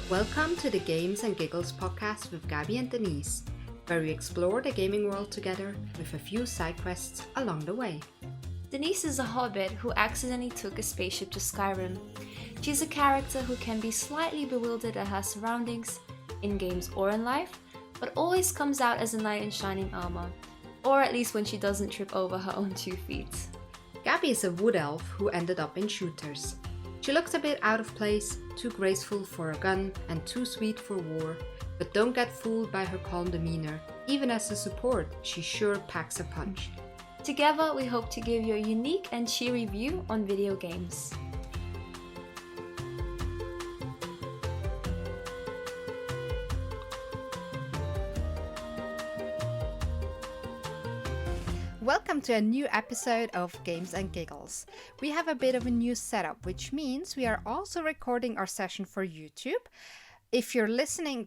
Welcome to the Games and Giggles podcast with Gabi and Denise, where we explore the gaming world together with a few side quests along the way. Denise is a hobbit who accidentally took a spaceship to Skryim. She's a character who can be slightly bewildered at her surroundings, in games or in life, but always comes out as a knight in shining armor, or at least when she doesn't trip over her own 2 feet. Gabi is a wood elf who ended up in shooters. She looks a bit out of place, too graceful for a gun and too sweet for war, but don't get fooled by her calm demeanor. Even as a support, she sure packs a punch. Together, we hope to give you a unique and cheery view on video games. Welcome to a new episode of Games and Giggles. We have a bit of a new setup, which means we are also recording our session for YouTube. If you're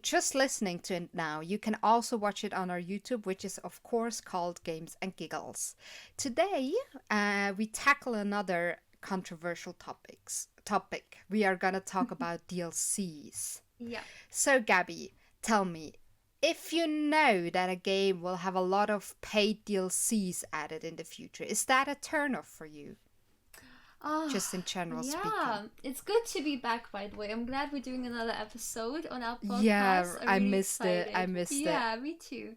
just listening to it now, you can also watch it on our YouTube, which is of course called Games and Giggles. Today, we tackle another controversial topic. We are gonna talk about DLCs. Yeah. So Gabi, tell me, if you know that a game will have a lot of paid DLCs added in the future, is that a turn-off for you? Just in general speaking. Yeah, it's good to be back, by the way. I'm glad we're doing another episode on our podcast. Yeah, I'm I really missed excited. it. I missed it. Yeah, me too.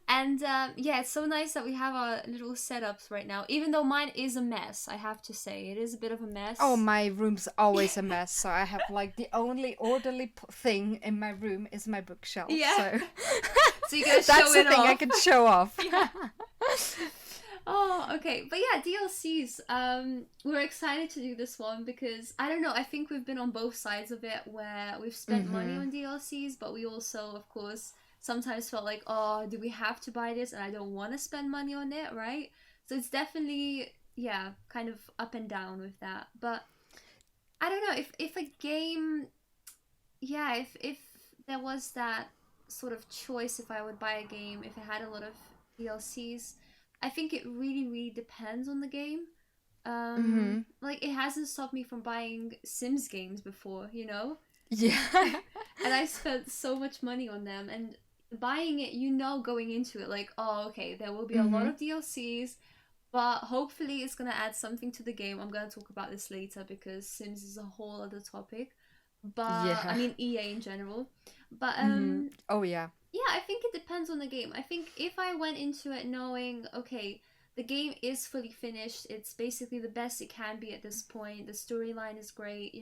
And yeah, it's so nice that we have our little setups right now, even though mine is a mess, I have to say. It is a bit of a mess. Oh, my room's always a mess. So I have like the only orderly thing in my room is my bookshelf. Yeah. So, So you gotta show that's the it thing off. I can show off. Yeah. Oh, okay. But yeah, DLCs. We're excited to do this one because, I don't know, I think we've been on both sides of it where we've spent money on DLCs, but we also, of course, sometimes felt like, oh, do we have to buy this? And I don't want to spend money on it, right? So it's definitely, yeah, kind of up and down with that. But I don't know, if a game, yeah, if there was that sort of choice, if I would buy a game, if it had a lot of DLCs, I think it really, really depends on the game. Like, it hasn't stopped me from buying Sims games before, you know? Yeah. And I spent so much money on them. And buying it, going into it, like, oh, okay, there will be a lot of DLCs, but hopefully it's going to add something to the game. I'm going to talk about this later because Sims is a whole other topic. But, Yeah. I mean, EA in general. But, Oh, yeah. yeah, I think it depends on the game. I think if I went into it knowing, okay, the game is fully finished, it's basically the best it can be at this point, the storyline is great,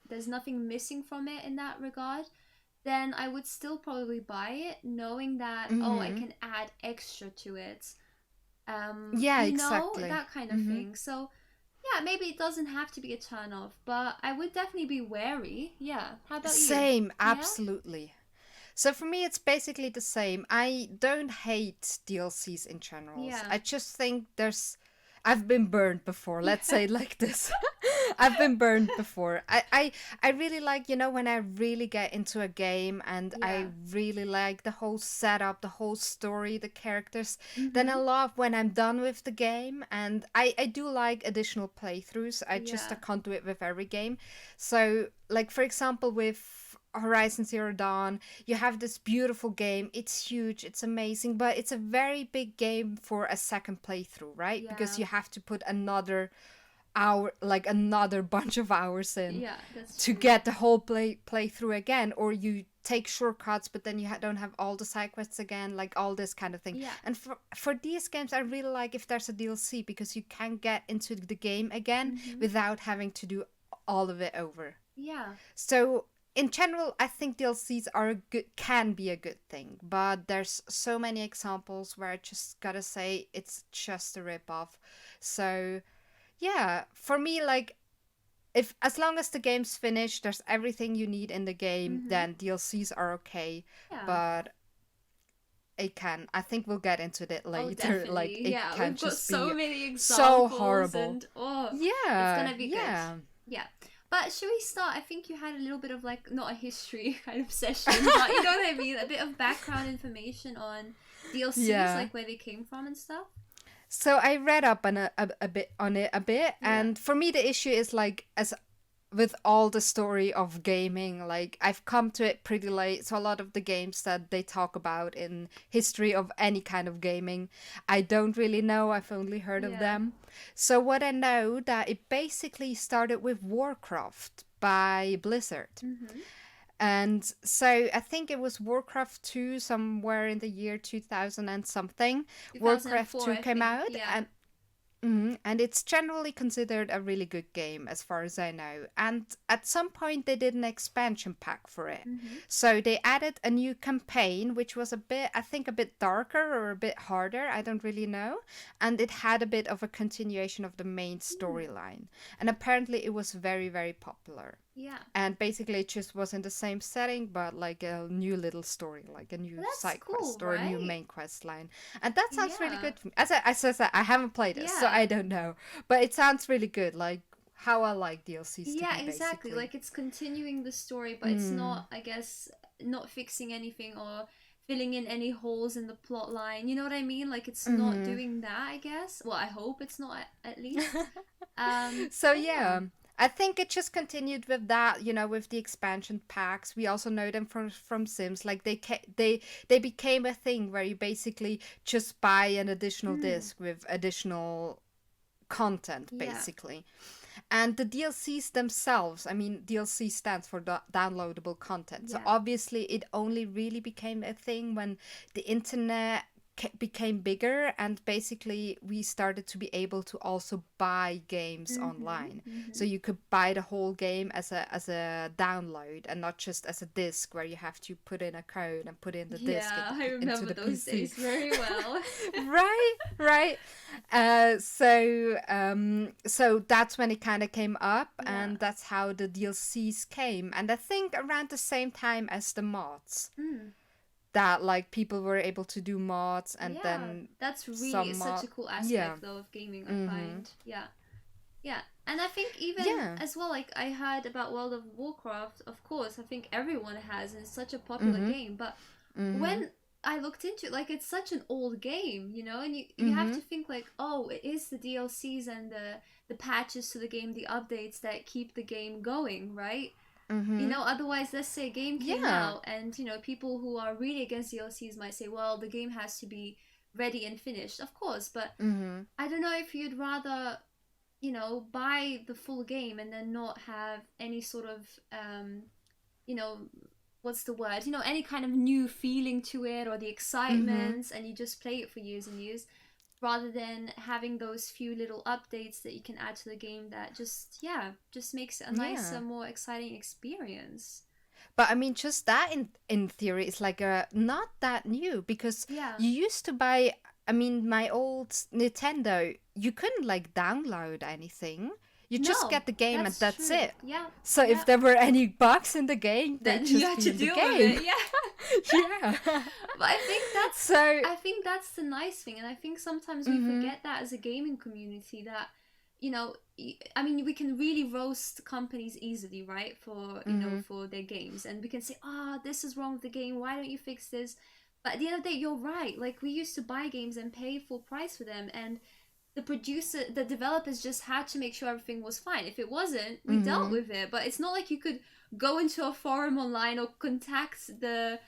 there's nothing missing from it in that regard, then I would still probably buy it, knowing that, I can add extra to it. Yeah, exactly. That kind of thing. So, yeah, maybe it doesn't have to be a turn off, but I would definitely be wary. Yeah. How about you? Same, absolutely. So for me, it's basically the same. I don't hate DLCs in general. Yeah. I just think I've been burned before. Let's say it like this. I've been burned before. I really like, when I really get into a game and I really like the whole setup, the whole story, the characters. Then I love when I'm done with the game. And I do like additional playthroughs. I can't do it with every game. So, like, for example, with Horizon Zero Dawn, you have this beautiful game. It's huge, it's amazing, but it's a very big game for a second playthrough, right? Yeah. Because you have to put another hour, like another bunch of hours in to get the whole playthrough again, or you take shortcuts, but then you don't have all the side quests again, like all this kind of thing. Yeah. And for these games, I really like if there's a DLC because you can get into the game again without having to do all of it over. Yeah. So in general, I think DLCs can be a good thing, but there's so many examples where I just gotta say it's just a ripoff. So, yeah, for me, like, as long as the game's finished, there's everything you need in the game, then DLCs are okay. Yeah. But I think we'll get into that later. Definitely. Like, it can we've got just so be many examples. so horrible. And, Yeah, it's gonna be good. Yeah. But should we start? I think you had a little bit of, like, not a history kind of session, but you know what I mean? A bit of background information on DLCs, like where they came from and stuff. So I read up on a bit, and for me the issue is, like, as with all the story of gaming. Like I've come to it pretty late, so a lot of the games that they talk about in history of any kind of gaming, I don't really know. I've only heard of Yeah. them. So what I know that it basically started with Warcraft by Blizzard. Mm-hmm. And so I think it was Warcraft 2 somewhere in the year 2000 and something. Warcraft 2004, 2 I came think. out, Yeah. and and it's generally considered a really good game, as far as I know. And at some point, they did an expansion pack for it. Mm-hmm. So they added a new campaign, which was a bit, I think, a bit darker or a bit harder. I don't really know. And it had a bit of a continuation of the main Mm. storyline. And apparently, it was very, very popular. Yeah. And basically, it just was in the same setting, but like a new little story, like a new That's side cool, quest or a new right? main quest line. And that sounds really Yeah. good for me. As I said, I haven't played it, so Yeah. I don't know. But it sounds really good, like how I like DLCs to Yeah, be, exactly. basically. Like it's continuing the story, but it's Mm. not, I guess, not fixing anything or filling in any holes in the plot line. You know what I mean? Like it's not Mm-hmm. doing that, I guess. Well, I hope it's not at least. So But yeah. yeah, I think it just continued with that, with the expansion packs. We also know them from Sims. Like they became a thing where you basically just buy an additional Mm, disc with additional content, yeah. basically. And the DLCs themselves, I mean, DLC stands for downloadable content. So Yeah. obviously, it only really became a thing when the internet became bigger, and basically we started to be able to also buy games Mm-hmm. online. So Mm-hmm. you could buy the whole game as a download and not just as a disc where you have to put in a code and put in the disc Yeah, I into remember the those PC. days very well. Right, right. So that's when it kind of came up, Yeah. and that's how the DLCs came. And I think around the same time as the mods, Mm. that like people were able to do mods, and Yeah, then that's really some such mod. a cool Yeah. aspect though of gaming, I Mm-hmm. find. Yeah. Yeah. And I think even Yeah. as well, like I heard about World of Warcraft, of course, I think everyone has, and it's such a popular Mm-hmm. game. But Mm-hmm. when I looked into it, like it's such an old game, you know, and you have Mm-hmm. to think like, oh, it is the DLCs and the patches to the game, the updates that keep the game going, right? You Mm-hmm. know, otherwise, let's say a game came Yeah. out, and you know, people who are really against DLCs might say, well, the game has to be ready and finished, of course, but Mm-hmm. I don't know if you'd rather, you know, buy the full game and then not have any sort of, you know, what's the word? You know, any kind of new feeling to it or the Mm-hmm. excitement, and you just play it for years and years, rather than having those few little updates that you can add to the game that just, yeah, just makes it a nicer, Yeah. more exciting experience. But I mean, just that in theory is like a not that new, because Yeah. you used to buy. I mean, my old Nintendo, you couldn't like download anything. You just No, get the game and that's that's true. it. Yeah. So if Yeah. there were any bugs in the game, they'd Then you just had be to in the deal with game. it. Yeah. Yeah. But So. I think that's the nice thing, and I think sometimes we Mhm. forget that as a gaming community that, you know, I mean, we can really roast companies easily, right? For, you know, Mhm. for their games, and we can say, "Ah, this is wrong with the game. Why don't you fix this?" But at the end of the day, you're right. Like we used to buy games and pay full price for them, and the developers just had to make sure everything was fine. If it wasn't, we dealt Mhm. with it. But it's not like you could go into a forum online or contact the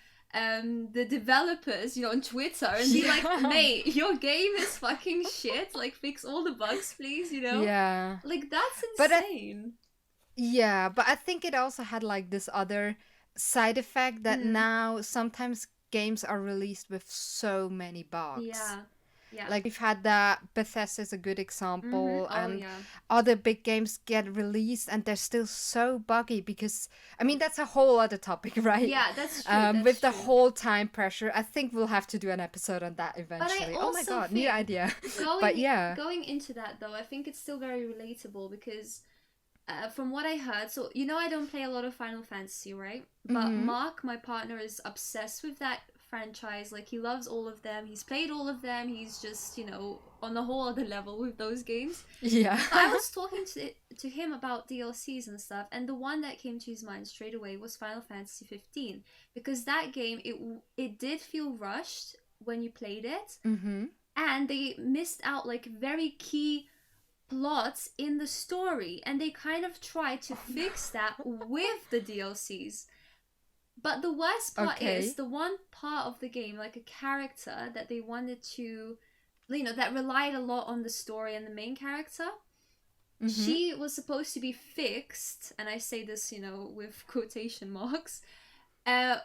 developers, you know, on Twitter and be like, Yeah. mate, your game is fucking shit. Like, fix all the bugs, please. You know, Yeah. like that's But insane. but I think it also had like this other side effect that Mm, now sometimes games are released with so many bugs. yeah, yeah. Like we've had that. Bethesda is a good Mm-hmm. example, Oh and yeah, other big games get released and they're still so buggy because I mean that's a whole other topic, right? yeah. That's true. That's With the true. whole time pressure, I think we'll have to do an episode on that But I eventually. Oh my also god, new think idea. But going yeah. going into that though, I think it's still very relatable because from what I heard, so you know, I don't play a lot of Final Fantasy, right? But Mhm. Mark, my partner, is obsessed with that franchise. Like he loves all of them. He's played all of them. He's just, you know, on a whole other level with those games. Yeah. But I was talking to him about DLCs and stuff, and the one that came to his mind straight away was Final Fantasy 15 because that game it did feel rushed when you played it, Mhm. and they missed out like very key plots in the story, and they kind of try to fix that with the DLCs. But the worst part is Okay. the one part of the game, like a character that they wanted to, that relied a lot on the story and the main character. Mm-hmm. She was supposed to be fixed, and I say this, with quotation marks,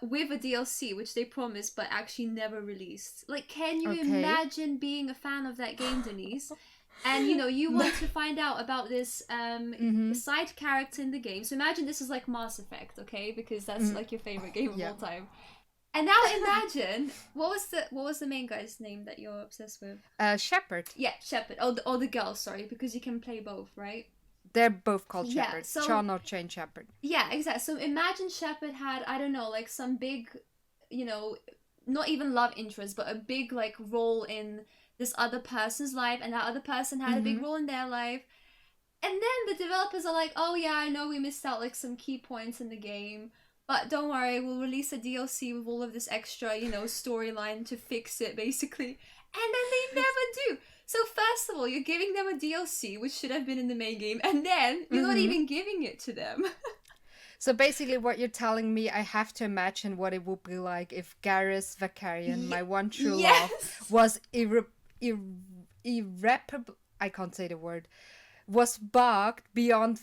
with a DLC, which they promised but actually never released. Like, can you Okay. imagine being a fan of that game, Denise? And you want to find out about this Mm-hmm. side character in the game. So imagine this is like Mass Effect, okay? Because that's Mm. like your favorite game of Yeah. all time. And now imagine what was the main guy's name that you're obsessed with? Shepherd. Yeah, Shepard. Oh, the girl. Sorry, because you can play both, right? They're both called Yeah. Shepherd. So Sean or Chain Shepherd. yeah, exactly. So imagine Shepard had, I don't know, like some big, you know, not even love interest, but a big like role in this other person's life, and that other person had a big Mm-hmm. role in their life. And then the developers are like, "Oh yeah, I know we missed out like some key points in the game, but don't worry, we'll release a DLC with all of this extra, storyline to fix it, basically." And then they never do. So first of all, you're giving them a DLC, which should have been in the main game, and then you're not Mm-hmm. even giving it to them. So basically, what you're telling me, I have to imagine what it would be like if Garrus Vakarian, my one true love, Yes. was irreparable. I can't say the word. Was bugged beyond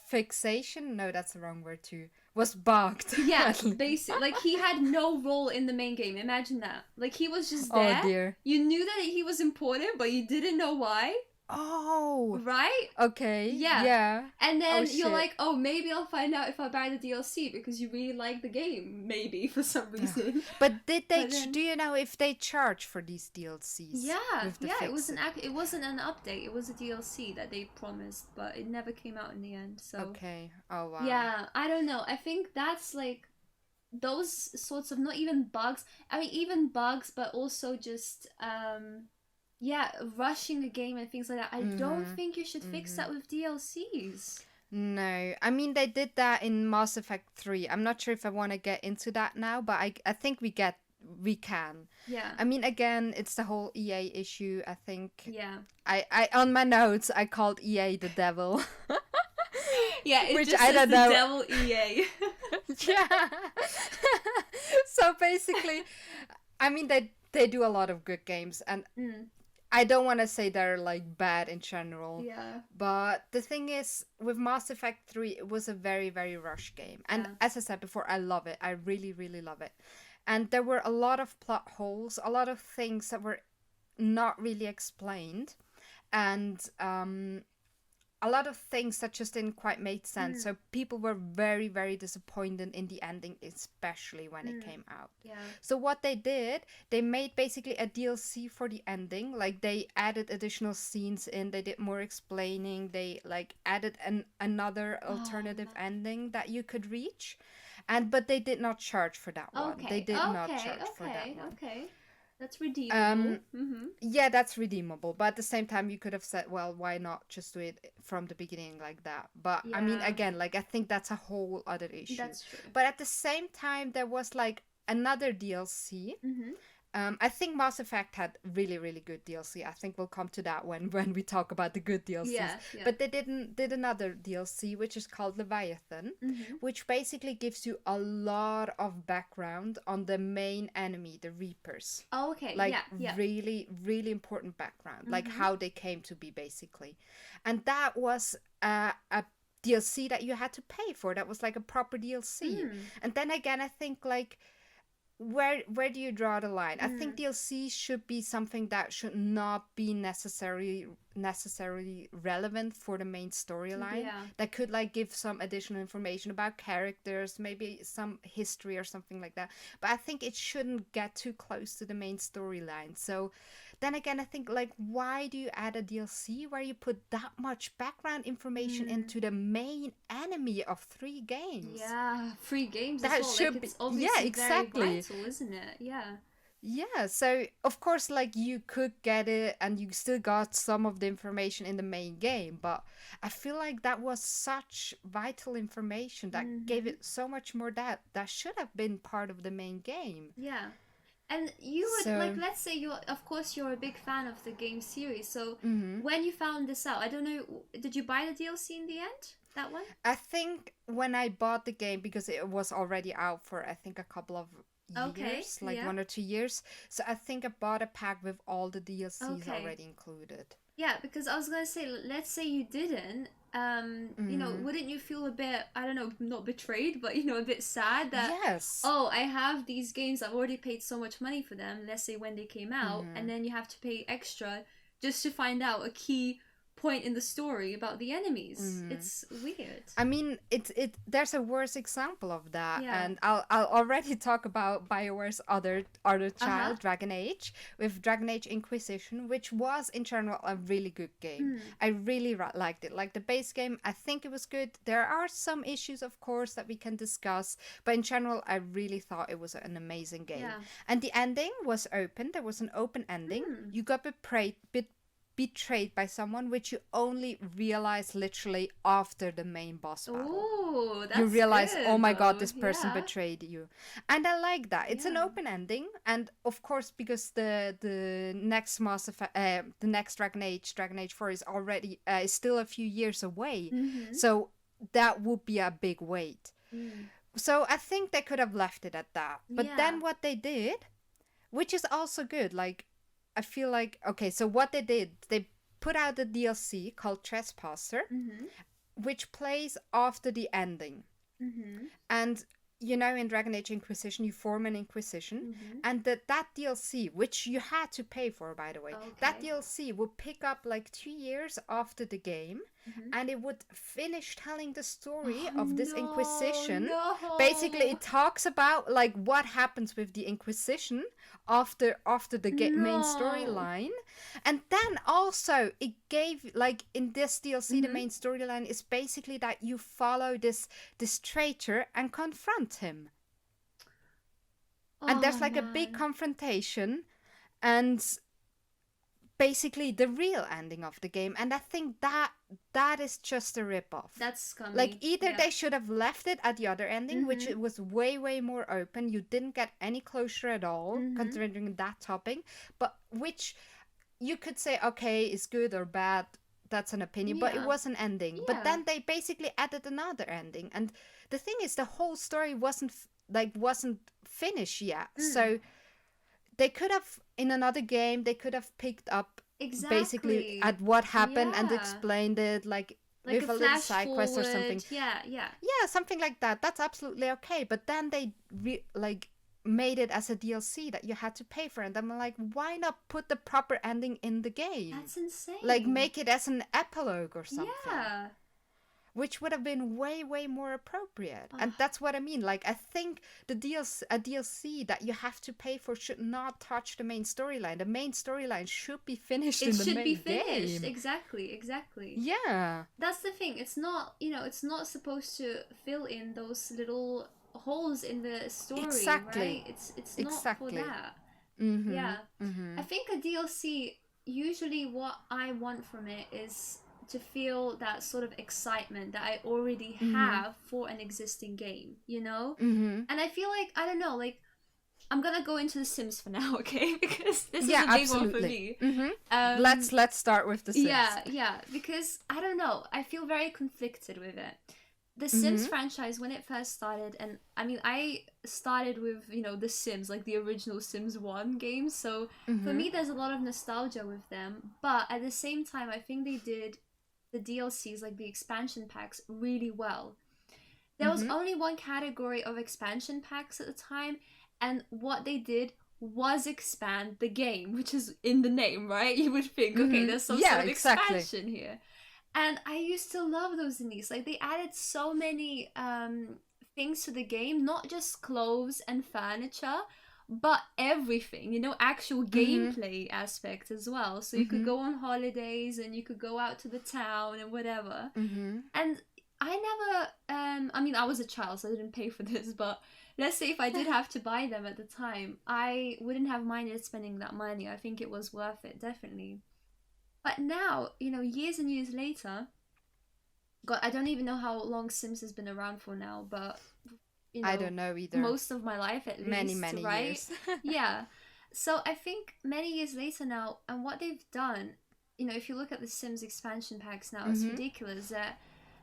fixation. No, that's the wrong word too. Was bugged. Yeah, basic. Like he had no role in the main game. Imagine that. Like he was just Oh there. dear. You knew that he was important, but you didn't know why, Oh. right? Okay. Yeah. Yeah. And Oh then you're shit. like, oh, maybe I'll find out if I buy the DLC because you really like the game, maybe for some reason. But did they? But then, Do you know if they charge for these DLCs yeah, with the yeah, it was fix? it wasn't an update. It was a DLC that they promised, but it never came out in the end. So Okay. Oh wow. yeah, I don't know. I think that's like those sorts of, not even bugs. I mean, even bugs, but also just yeah, rushing a game and things like that. I don't Mhm. think you should fix Mhm. that with DLCs. No, I mean they did that in Mass Effect 3. I'm not sure if I want to get into that now, but I think we can. Yeah. I mean again, it's the whole EA issue. I think Yeah. I on my notes I called EA the devil. Yeah, it Which just I says don't the know. devil EA. Yeah. So basically, I mean they do a lot of good games, and Mm, I don't want to say they're like bad in general. yeah. But the thing is, with Mass Effect 3, it was a very, very rushed game. And Yeah. as I said before, I love it. I really, really love it. And there were a lot of plot holes, a lot of things that were not really explained. And a lot of things that just didn't quite make sense. Mm, So people were very, very disappointed in the ending, especially when it mm, came out. yeah. So what they did, they made basically a DLC for the ending. Like they added additional scenes in, they did more explaining, they like added another Oh, alternative no. ending that you could reach. And but they did not charge for that one. They Okay, did not okay, charge for that okay, one. okay. That's redeemable. Um Mm-hmm. yeah, that's redeemable. But at the same time, you could have said, well, why not just do it from the beginning like that? But I mean, Yeah, again, like I think that's a whole other issue. that's true. But at the same time, there was like another DLC. Mm-hmm. I think Mass Effect had really, really good DLC. I think we'll come to that when we talk about the good DLCs. Yeah, yeah. But they did another DLC which is called Leviathan, Mm-hmm. which basically gives you a lot of background on the main enemy, the Reapers. Oh, okay, Like yeah, yeah. really, really important background, like Mm-hmm. how they came to be basically, and that was a DLC that you had to pay for. That was like a proper DLC. Mm. And then again, I think like where do you draw the line? I think Mm. DLC should be something that should not be necessarily relevant for the main storyline. Yeah. That could like give some additional information about characters, maybe some history or something like that. But I think it shouldn't get too close to the main storyline. So then again, I think like why do you add a DLC where you put that much background information Mm. into the main enemy of 3 games? Yeah, free games That as well. should Like be, it's yeah, obviously exactly. very vital, isn't it? Yeah. Yeah, so of course, like you could get it and you still got some of the information in the main game, but I feel like that was such vital information that gave Mm-hmm. it so much more that should have been part of the main game. Yeah. And you would like, So, let's say of course you're a big fan of the game series. So mhm. when you found this out, I don't know, did you buy the DLC in the end? That one? I think when I bought the game, because it was already out for I think a couple of Okay, years, like yeah. 1 or 2 years. So I think I bought a pack with all the DLCs Okay. already included. Yeah, because I was gonna say, let's say you didn't, Mm. wouldn't you feel a bit, I don't know, not betrayed, but a bit sad that, Yes. oh, I have these games, I've already paid so much money for them, let's say when they came out, and Mm-hmm. then you have to pay extra just to find out a key point in the story about the enemies. Mm-hmm. It's weird. I mean, it. There's a worse example of that, Yeah. and I'll already talk about BioWare's other Uh-huh. child, Dragon Age, with Dragon Age Inquisition, which was in general a really good game. Mm. I really liked it. Like the base game, I think it was good. There are some issues, of course, that we can discuss, but in general, I really thought it was an amazing game. Yeah. And the ending was open. There was an open ending. Mm. You got betrayed by someone, which you only realize literally after the main boss battle. Oh, You that's realize, oh good my god, though. this person Yeah. betrayed you. And I like that. It's an Yeah. open ending, and of course, because the next the next Dragon Age 4 is already is still a few years away, Mm-hmm. so that would be a big wait. Mm. So I think they could have left it at that. But Yeah. then what they did, which is also good, like I feel like, okay, so what they did, they put out a DLC called Trespasser, Mm-hmm. which plays after the ending. Mm-hmm. And in Dragon Age Inquisition, you form an Inquisition, Mm-hmm. and that DLC, which you had to pay for, by the way, that Okay. DLC would pick up like 2 years after the game, Mm-hmm. and it would finish telling the story Oh of this no, Inquisition. Basically, no, it talks about like what happens with the Inquisition after the main no. storyline, and then also it gave, like, in this DLC, the Mm-hmm. main storyline is basically that you follow this traitor and confront him. And Oh there's like a big man, confrontation, and basically the real ending of the game. And I think that is just a rip-off. that's Like, scummy. either Yeah. they should have left it at the other ending, which Mm-hmm. it was way more open. You didn't get any closure at all, Mm-hmm. considering that topic. But which you could say, okay, is good or bad. That's an opinion, but it Yeah. was an ending. But Yeah. then they basically added another ending, and the thing is, the whole story wasn't finished yet. Mm. So they could have, in another game, they could have picked up basically Exactly. at what happened and Yeah. explained it, like Like with a a little flash side quest or something. forward. Yeah, yeah. Yeah, something like that. That's absolutely okay. But then they made it as a DLC that you had to pay for, and I'm like, why not put the proper ending in the game? That's insane. Like, make it as an epilogue or something. Yeah. Which would have been way more appropriate. And that's what I mean. Like, I think a DLC that you have to pay for should not touch the main storyline. The main storyline should be finished It in the should main be finished. game. Exactly. Yeah. That's the thing. It's not, it's not supposed to fill in those little holes in the story, Exactly. right? It's not Exactly. for that. Mm-hmm. Yeah. Mm-hmm. I think a DLC, usually what I want from it is to feel that sort of excitement that I already have for an existing game, Mm-hmm. And I feel like, I don't know, like, I'm gonna go into The Sims for now, okay? Because this is Yeah, a big absolutely. one for me. Mm-hmm. Let's start with The Sims. Yeah, because I don't know, I feel very conflicted with it. The Sims franchise, when it first started, and I mean, I started with, The Sims, like the original Sims 1 games, so for me, there's a lot of nostalgia with them, but at the same time, I think they did the DLCs, like the expansion packs, really well. There was only one category of expansion packs at the time, and what they did was expand the game, which is in the name, right? You would think, okay, there's some sort of expansion here. And I used to love those, Denise. Like, they added so many things to the game, not just clothes and furniture, but everything, actual gameplay aspect as well. So you could go on holidays and you could go out to the town and whatever. And I never, I mean, I was a child, so I didn't pay for this, but let's say if I did have to buy them at the time, I wouldn't have minded spending that money. I think it was worth it, definitely. But now, years and years later, God, I don't even know how long Sims has been around for now, but I don't know either. most of my life at least, Many right? years. Yeah. So I think many years later now, and what they've done, if you look at the Sims expansion packs now, it's Mm-hmm. ridiculous that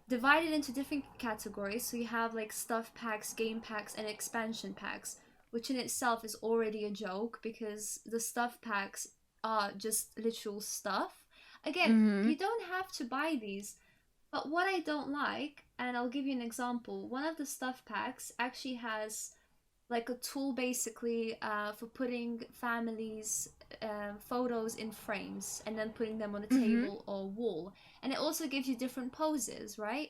divided into different categories. So you have like stuff packs, game packs, and expansion packs, which in itself is already a joke because the stuff packs are just literal stuff. Again, Mm-hmm. you don't have to buy these, but what I don't like, and I'll give you an example, one of the stuff packs actually has like a tool basically for putting families' photos in frames and then putting them on a Mm-hmm. table or wall. And it also gives you different poses, right?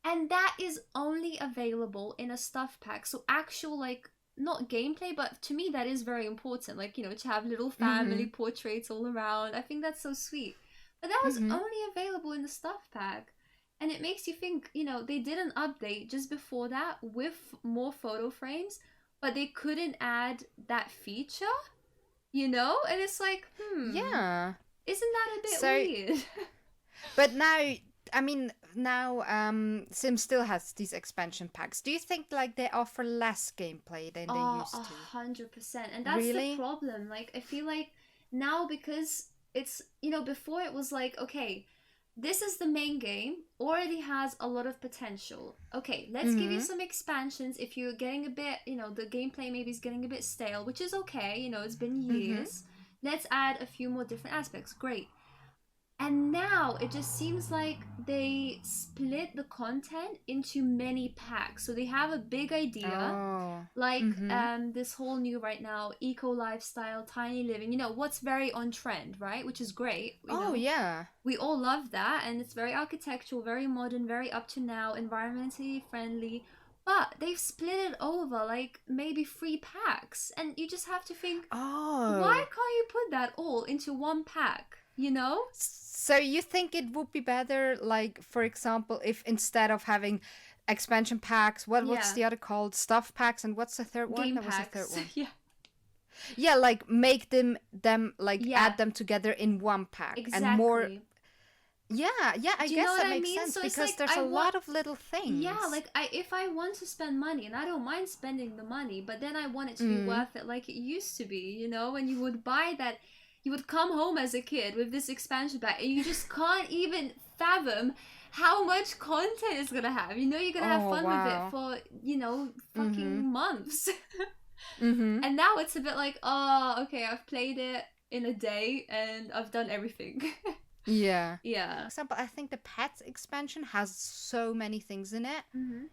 And that is only available in a stuff pack. So actual like not gameplay, but to me that is very important. Like, to have little family Mm-hmm. portraits all around. I think that's so sweet. But that was Mm-hmm. only available in the stuff pack. And it makes you think, they did an update just before that with more photo frames, but they couldn't add that feature, And it's like, Yeah. isn't that a bit So, weird? but now, I mean, now Sim still has these expansion packs. Do you think like they offer less gameplay than they Oh, used to? 100%. And that's the Really? problem. Like, I feel like now because it's, before it was like, okay, this is the main game, already has a lot of potential. Okay, let's give you Mm-hmm. some expansions if you're getting a bit, the gameplay maybe is getting a bit stale, which is okay, it's been Mm-hmm. years. Let's add a few more different aspects. Great. And now it just seems like they split the content into many packs. So they have a big idea, Oh. like Mm-hmm. this whole new right now eco lifestyle, tiny living. What's very on trend, right? Which is great. Oh yeah. We all love that, and it's very architectural, very modern, very up to now, environmentally friendly. But they've split it over like maybe 3 packs, and you just have to think, why Oh. can't you put that all into one pack? You know? So you think it would be better, like, for example, if instead of having expansion packs, what's Yeah, the other called? Stuff packs, and what's the third one? game That was the third packs. one. Yeah, Yeah, like make them like yeah, add them together in one pack and more. exactly. Yeah, yeah, I Do you know guess what that I makes mean? sense So it's because like there's I a want, lot of little yeah, things. like if I want to spend money and I don't mind spending the money, but then I want it to be Mm. worth it like it used to be, when you would buy that, you would come home as a kid with this expansion pack and you just can't even fathom how much content it's gonna have. You're gonna have Oh fun with it wow. for, Mhm. fucking months. Mhm. And now it's a bit like, oh, okay, I've played it in a day and I've done everything. Yeah. For Yeah. example, I think the pets expansion has so many things in it. Hmm.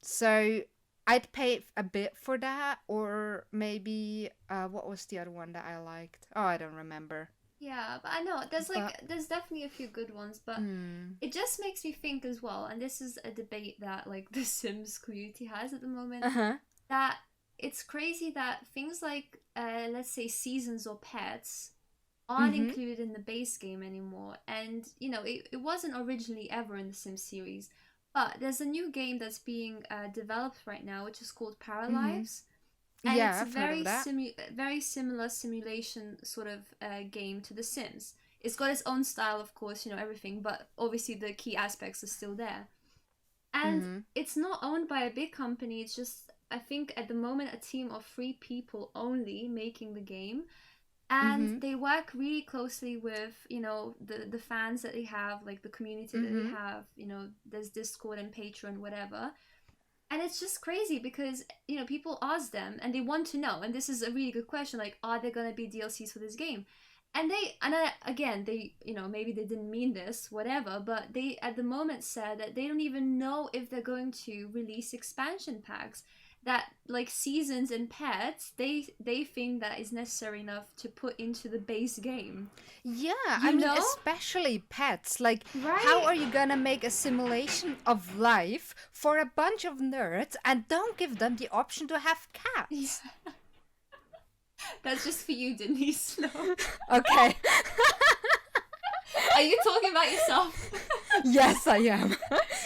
So I'd pay a bit for that, or maybe what was the other one that I liked? Oh, I don't remember. Yeah, but I know there's But there's definitely a few good ones, but mm, it just makes me think as well, and this is a debate that like the Sims community has at the moment, uh-huh. that it's crazy that things like let's say seasons or pets aren't Mhm. included in the base game anymore. And it wasn't originally ever in the Sims series, but there's a new game that's being developed right now, which is called Mhm. Paralives, and Yeah, it's a I've heard of very that. very similar simulation sort of game to The Sims. It's got its own style, of course, everything, but obviously the key aspects are still there. And Mhm. it's not owned by a big company. It's just, I think, at the moment, a team of 3 people only making the game, and Mhm. they work really closely with the fans that they have, like the community that they Mhm. have. There's Discord and Patreon, whatever, and it's just crazy because people ask them and they want to know, and this is a really good question, like, are there going to be DLCs for this game? And again, they maybe they didn't mean this, whatever, but they at the moment said that they don't even know if they're going to release expansion packs, that like seasons and pets they think that is necessary enough to put into the base game, Yeah, I you mean, know especially pets. Like, how right? are you gonna make a simulation of life for a bunch of nerds and don't give them the option to have Yeah, cats? that's just for you, Denise. No, Okay. are you talking about yourself? Yes, I am.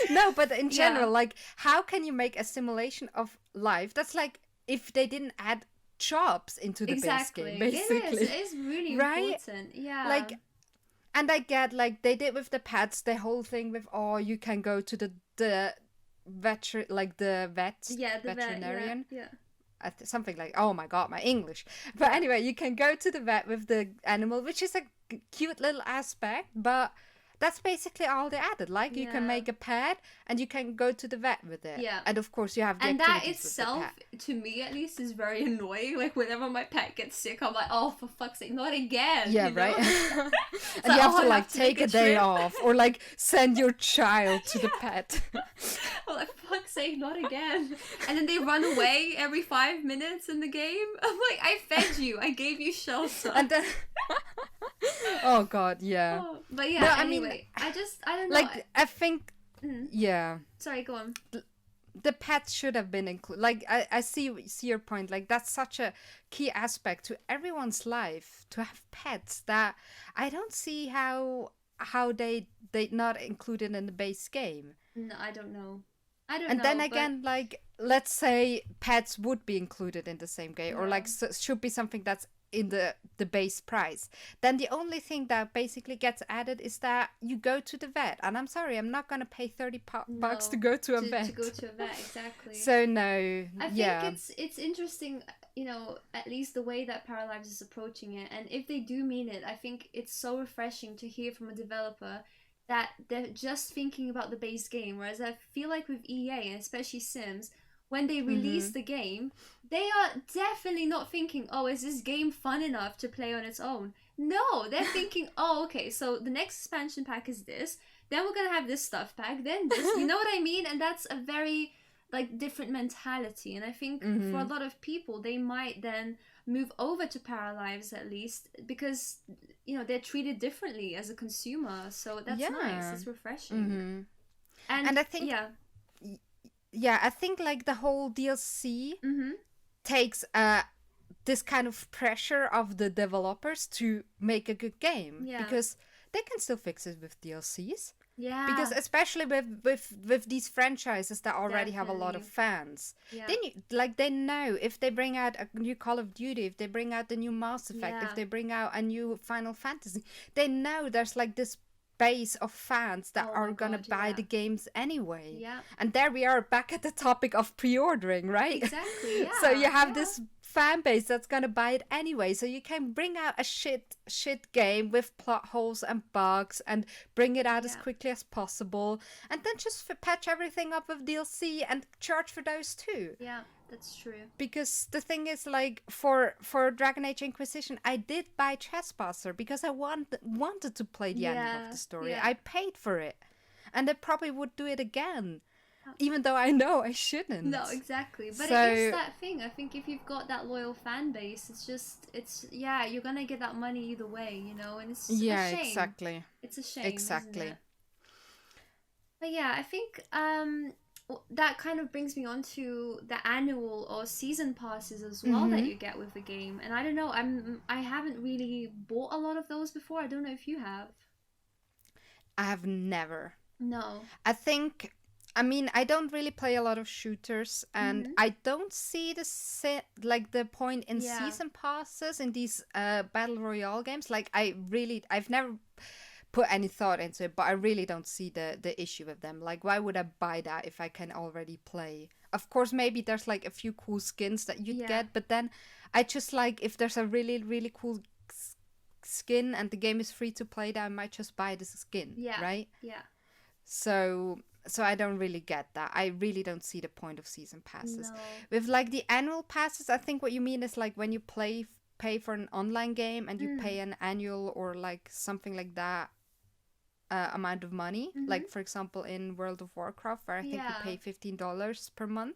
No, but in Yeah, general, like, how can you make a simulation of life? That's like if they didn't add jobs into the base game, exactly. It is. It basically. is really Right? important. Yeah. Like, and I get like they did with the pets, the whole thing with oh, you can go to the like the Yeah, the vet. Yeah, veterinarian. yeah. something like, oh my god, my English. But anyway, you can go to the vet with the animal, which is a cute little aspect, but that's basically all they added. Like, you can Yeah. make a pet and you can go to the vet with it. Yeah. And of course, you have the And that activities with the itself, pet. to me at least, is very annoying. Like, whenever my pet gets sick, I'm like, oh, for fuck's sake, not again. Yeah, you know? right. And It's you like, have oh, to I like to take make a day trip. off, or like send your child to the pet. I'm like, for fuck's sake, not again. And then they run away every 5 minutes in the game. I'm like, I fed you, I gave you shelter. And then oh god, yeah. Oh, but yeah, But, anyway, I don't know. Like, I think, Mm. yeah, Sorry, go on. the pets should have been included. Like, I see your point. Like, that's such a key aspect to everyone's life, to have pets, that I don't see how they not included in the base game. No, I don't know. I don't And know. then but again, like, let's say pets would be included in the same game, or Yeah. like should be something that's in the base price. Then the only thing that basically gets added is that you go to the vet. And I'm sorry, I'm not gonna pay 30 bucks to No, go to a vet. to go to a vet, exactly. So no, I think yeah. it's interesting, you know, at least the way that Paralives is approaching it. And if they do mean it, I think it's so refreshing to hear from a developer that they're just thinking about the base game. Whereas I feel like with EA, and especially Sims, when they release the game, they are definitely not thinking, oh, is this game fun enough to play on its own? No, they're thinking, oh, okay, so the next expansion pack is this, then we're gonna have this stuff pack, then this, you know what I mean? And that's a very, like, different mentality. And I think for a lot of people, they might then move over to Paralives at least, because, you know, they're treated differently as a consumer. So that's nice, it's refreshing. And I think, yeah, I think like the whole DLC takes this kind of pressure of the developers to make a good game. Yeah. Because they can still fix it with DLCs. Yeah. Because especially with these franchises that already have a lot of fans, Yeah. then they know if they bring out a new Call of Duty, if they bring out the new Mass Effect, if they bring out a new Final Fantasy, they know there's like this base of fans that are gonna buy the games anyway. Yeah. And there we are back at the topic of pre-ordering, right? Exactly. Yeah. So you have this fan base that's gonna buy it anyway. So you can bring out a shit game with plot holes and bugs and bring it out as quickly as possible, and then just patch everything up with DLC and charge for those too. Yeah, that's true. Because the thing is, like, for Dragon Age Inquisition, I did buy Trespasser because I wanted to play the ending of the story. Yeah. I paid for it, and I probably would do it again, even though I know I shouldn't. No, exactly. But So- it is that thing. I think if you've got that loyal fan base, you're gonna get that money either way, you know, and it's a shame. Exactly. It's a shame. Exactly. Isn't it? But yeah, I think that kind of brings me on to the annual or season passes as well that you get with the game. And I don't know, I haven't really bought a lot of those before. I don't know if you have. I have never. No. I mean, I don't really play a lot of shooters, and I don't see the point in season passes in these battle royale games. Like, I've never put any thought into it, but I really don't see the issue with them. Like, why would I buy that if I can already play? Of course, maybe there's like a few cool skins that you'd get, but then I just like, if there's a really, really cool skin and the game is free to play, then I might just buy the skin, right? Yeah. So I don't really get that. I really don't see the point of season passes. No. With like the annual passes, I think what you mean is like when you pay for an online game and you pay an annual or like something like that amount of money. Like, for example, in World of Warcraft, where I think you pay $15 per month.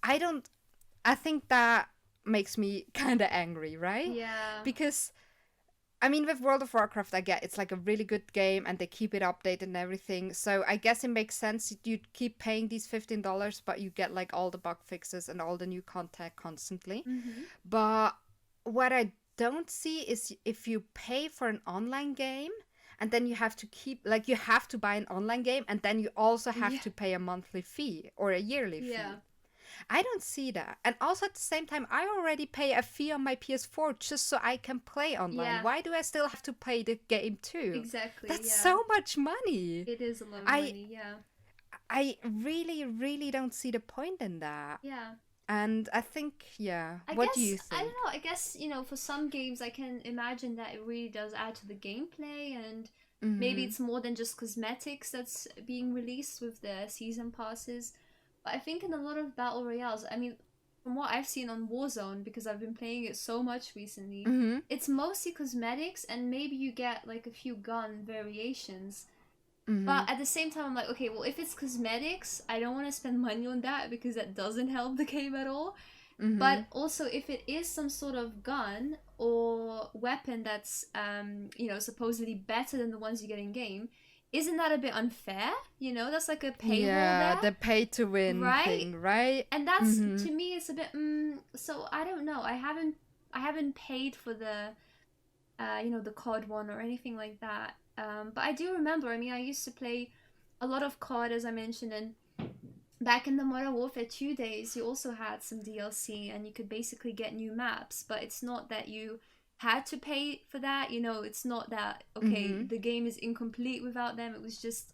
I think that makes me kind of angry, right? Yeah. Because, I mean, with World of Warcraft, I get it's like a really good game and they keep it updated and everything. So I guess it makes sense you keep paying these $15, but you get like all the bug fixes and all the new content constantly. But what I don't see is if you pay for an online game and then you have to you have to buy an online game and then you also have to pay a monthly fee or a yearly fee. I don't see that. And also at the same time, I already pay a fee on my PS4 just so I can play online. Why do I still have to pay the game too? Exactly. That's so much money. It is a lot of money, yeah. I really, really don't see the point in that. Yeah. And I think, yeah. I What do guess you I don't think? know. I guess for some games I can imagine that it really does add to the gameplay, and maybe Mm-hmm. it's more than just cosmetics that's being released with the season passes. But I think in a lot of battle royales, I mean, from what I've seen on Warzone, because I've been playing it so much recently, Mm-hmm. it's mostly cosmetics, and maybe you get like a few gun variations. Mm-hmm. But at the same time, I'm like, okay, well, if it's cosmetics, I don't want to spend money on that because that doesn't help the game at all. Mm-hmm. But also, if it is some sort of gun or weapon that's, supposedly better than the ones you get in game, isn't that a bit unfair? That's like a paywall Yeah, there, the pay to win right? thing, right? And that's Mm-hmm. to me, it's a bit. So I don't know. I haven't paid for the COD one or anything like that. But I do remember. I mean, I used to play a lot of COD, as I mentioned, and back in the Modern Warfare 2 days, you also had some DLC and you could basically get new maps, but it's not that you had to pay for that. It's not that, okay, Mm-hmm. the game is incomplete without them. It was just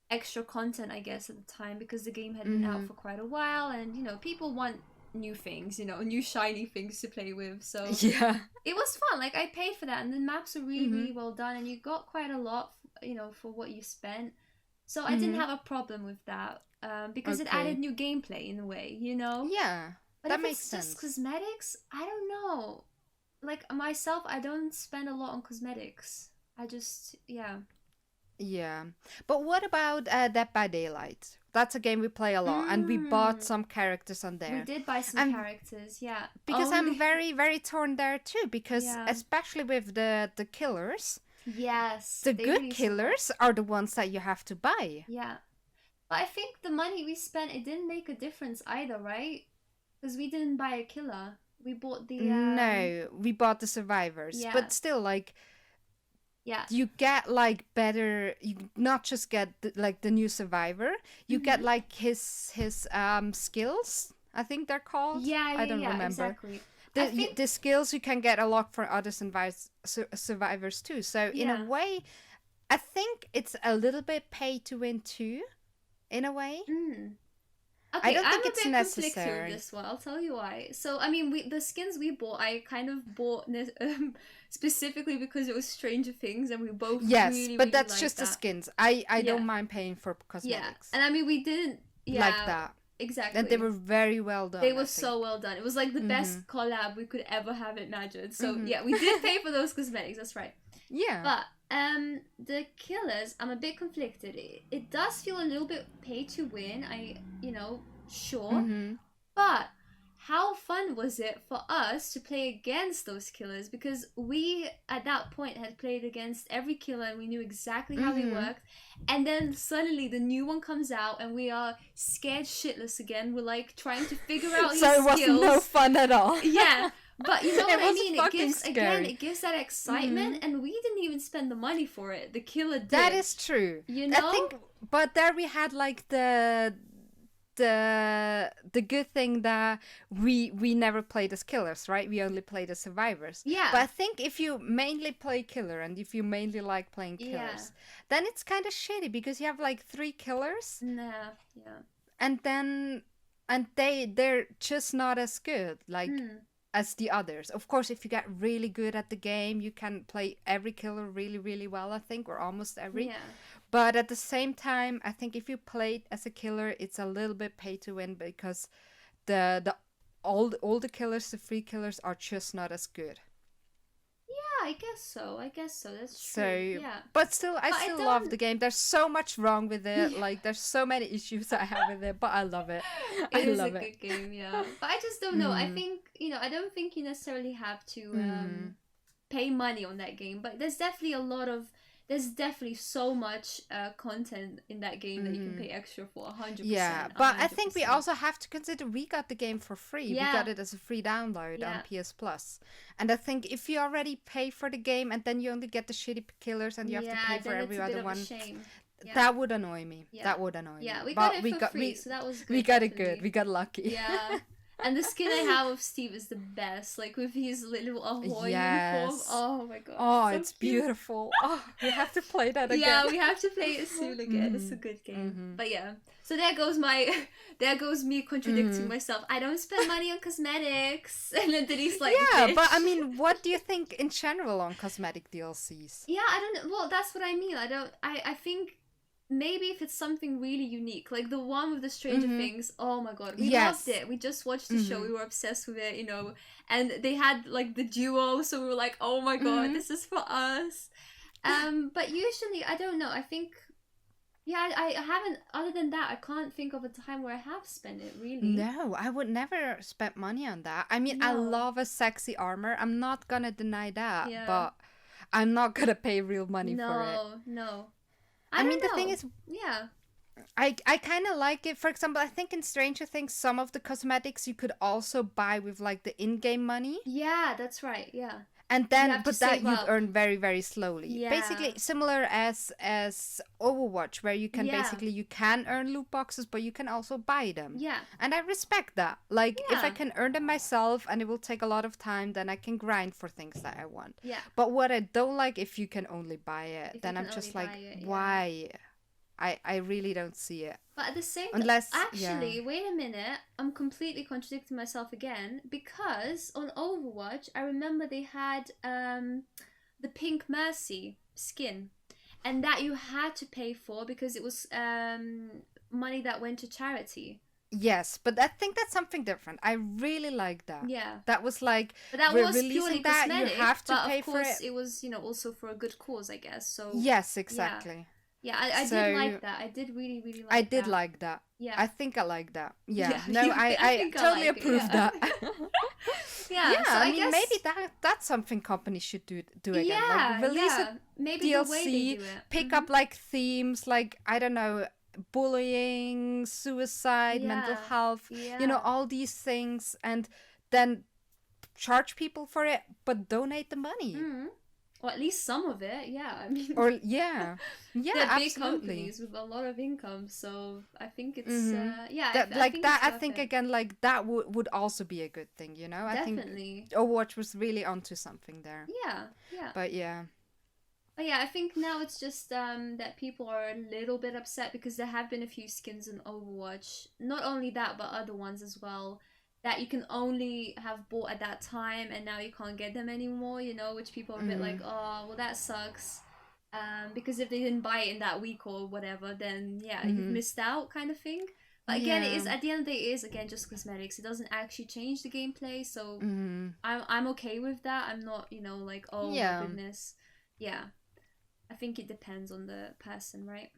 extra content, I guess, at the time because the game had been out Mm-hmm. for quite a while and, people want new things, new shiny things to play with. So Yeah. it was fun. Like, I paid for that and the maps are really, Mm-hmm. really well done and you got quite a lot, for what you spent. So I didn't Mm-hmm. have a problem with that because it added Okay. new gameplay in a way. Yeah, But that if makes it's just sense. cosmetics, I don't know. Like myself, I don't spend a lot on cosmetics. I just, yeah. Yeah. But what about Dead by Daylight? That's a game we play a lot, and we bought Mm, some characters on we there. did buy some And characters, yeah. because I'm Only, very, very torn there too, because yeah. especially with the killers, Yes, the they good release a lot. killers are the ones that you have to buy. Yeah. But I think the money we spent, it didn't make a difference either, right? Because we didn't buy a killer. We bought No, we bought the survivors, yeah, but still, like, yeah. you get like better. You not just get like the new survivor. You get Mm-hmm. like his skills. I think they're called. Yeah, I yeah, don't yeah, remember. exactly. I The think, the skills you can get a lot for other survivors too. So in a yeah. way, I think it's a little bit pay to win too. In a way, Mm. I Okay, don't I'm think a it's bit conflicted with necessary. this one. I'll tell you why. So, I mean, the skins we bought, I kind of bought specifically because it was Stranger Things, and we both Yes, really, but really that's liked just the that. skins. I Yeah, don't mind paying for yeah. cosmetics And I mean, we didn't. like Yeah, that, and they exactly. were very well They done. I were think. so well done. It was like the Mhm. best collab we could ever have imagined. So Mhm. yeah, we did pay for those cosmetics. That's right. Yeah. But the killers, I'm a bit conflicted. It does feel a little bit pay to win. Sure, Mhm. but how fun was it for us to play against those killers? Because we, at that point, had played against every killer and we knew exactly how they Mhm. worked. And then suddenly the new one comes out and we are scared shitless again. We're like trying to figure out So these it was no skills. fun at all. Yeah. But you know It what I was mean? It fucking gives, again, scary. it gives that excitement, Mhm. and we didn't even spend the money for it. The killer That did. is true. You I know? think, but there we had like the good thing that we never played as killers, right? We only played as survivors. But Yeah. I think if you mainly play killer and if you mainly like playing Yeah. killers, then it's kind of shitty because you have like three killers Nah. Yeah. and then and they're just not as good like Hmm. as the others. Of course, if you get really good at the game, you can play every killer really, really well, I think, or almost every. Yeah. But at the same time, I think if you play as a killer, it's a little bit pay to win because the all the killers, the free killers, are just not as good. Yeah, I guess so. I guess so. That's true. So, Yeah. but still, I But I still love don't. the game. There's so much wrong with it. Yeah. Like, there's so many issues I have with it, but I love it. I It is a love it. good game, yeah. But I just don't know. I Mm-hmm. think, I don't think you necessarily have to Mm-hmm. pay money on that game. But there's definitely so much content in that game that you can Mm-hmm. pay extra for. Yeah, 100%. but I think we 100%. also have to consider we got the game for free. We Yeah. got it as a free download on Yeah. PS Plus. And I think if you already pay for the game and then you only get the shitty killers and you have to Yeah, pay for then it's every a bit other of a one, shame. Yeah. that would annoy me. Yeah. That would annoy Yeah, me. we got But it for free, so that was we good, got it good. definitely. We got lucky. Yeah. And the skin I have of Steve is the best, like with his little Ahoy uniform. Yes. Oh my god. Oh, so it's cute. beautiful. Oh, we have to play that again. Yeah, we have to play it soon again. It's a good game. But yeah. So there goes there goes me contradicting myself. I don't spend money on cosmetics. And then Denise like, Yeah, bitch. but I mean, what do you think in general on cosmetic DLCs? Yeah, I don't know. Well, that's what I mean. I think maybe if it's something really unique, like the one with the Stranger Things. Oh my god, we loved it. We just watched the show. We were obsessed with it, you know. And they had like the duo, so we were like, oh my god, this is for us. But usually I don't know. I think, yeah, I haven't. Other than that, I can't think of a time where I have spent it really. No, I would never spend money on that. I mean, I No. love a sexy armor. I'm not gonna deny that, Yeah. but I'm not gonna pay real money for it. No. I mean, don't the thing know. is, yeah. I kind of like it. For example, I think in Stranger Things, some of the cosmetics you could also buy with like the in-game money. Yeah, that's right. Yeah. And You then, have to but that save you'd up. earn very, very slowly. Yeah. Basically, similar as Overwatch, where you can Yeah. basically you can earn loot boxes, but you can also buy them. Yeah. And I respect that. Like, if I Yeah. can earn them myself and it will take a lot of time, then I can grind for things that I want. Yeah. But what I don't like, if you can only buy it, If then you I'm can just only like, buy it, yeah. why? I really don't see it. But at the same Unless, actually, yeah. wait a minute, I'm completely contradicting myself again, because on Overwatch, I remember they had the Pink Mercy skin, and that you had to pay for because it was money that went to charity. Yes, but I think that's something different. I really like that. Yeah. That was like, But that we're was purely releasing that, cosmetic, you have to but pay of for course it. it was, you know, also for a good cause, I guess. So Yes, exactly. yeah, I So, did like that. I did really, really like I that. did like that. Yeah. I think I like that. Yeah. Yeah, No, I think I totally like it, approve yeah. that. Yeah, Yeah, so I I mean, guess maybe that's something companies should do again. yeah, Like, release yeah. a Maybe the way they DLC, do it. pick up like themes, like, I don't know, bullying, suicide, mental Yeah, health, you know, yeah. all these things, and then charge people for it, but donate the money. Or at least some of it. Yeah, I mean, Or yeah, they're big absolutely. companies with a lot of income, so I think it's yeah. That I like think that. it's I worth think it. again, like that would also be a good thing. You know, I Definitely. think Overwatch was really onto something there. Yeah, yeah. But yeah. But yeah, I think now it's just that people are a little bit upset because there have been a few skins in Overwatch. Not only that, but other ones as well, that you can only have bought at that time, and now you can't get them anymore, you know, which people are a bit like, oh, well, that sucks. Because if they didn't buy it in that week or whatever, then yeah, you've missed out, kind of thing. But again, it is, at the end of the day, it is again just cosmetics. It doesn't actually change the gameplay, so I'm okay with that. I'm not, you know, like, oh my goodness. Yeah. I think it depends on the person, right?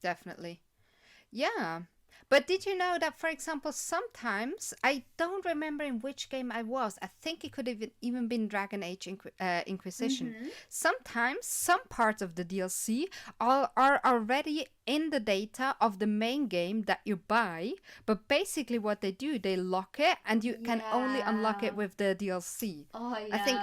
Definitely. Yeah. But did you know that, for example, sometimes, I don't remember in which game I was, I think it could have even been Dragon Age Inquisition. Sometimes some parts of the DLC are already in the data of the main game that you buy, but basically what they do, they lock it, and you can only unlock it with the DLC. Oh, yeah. I think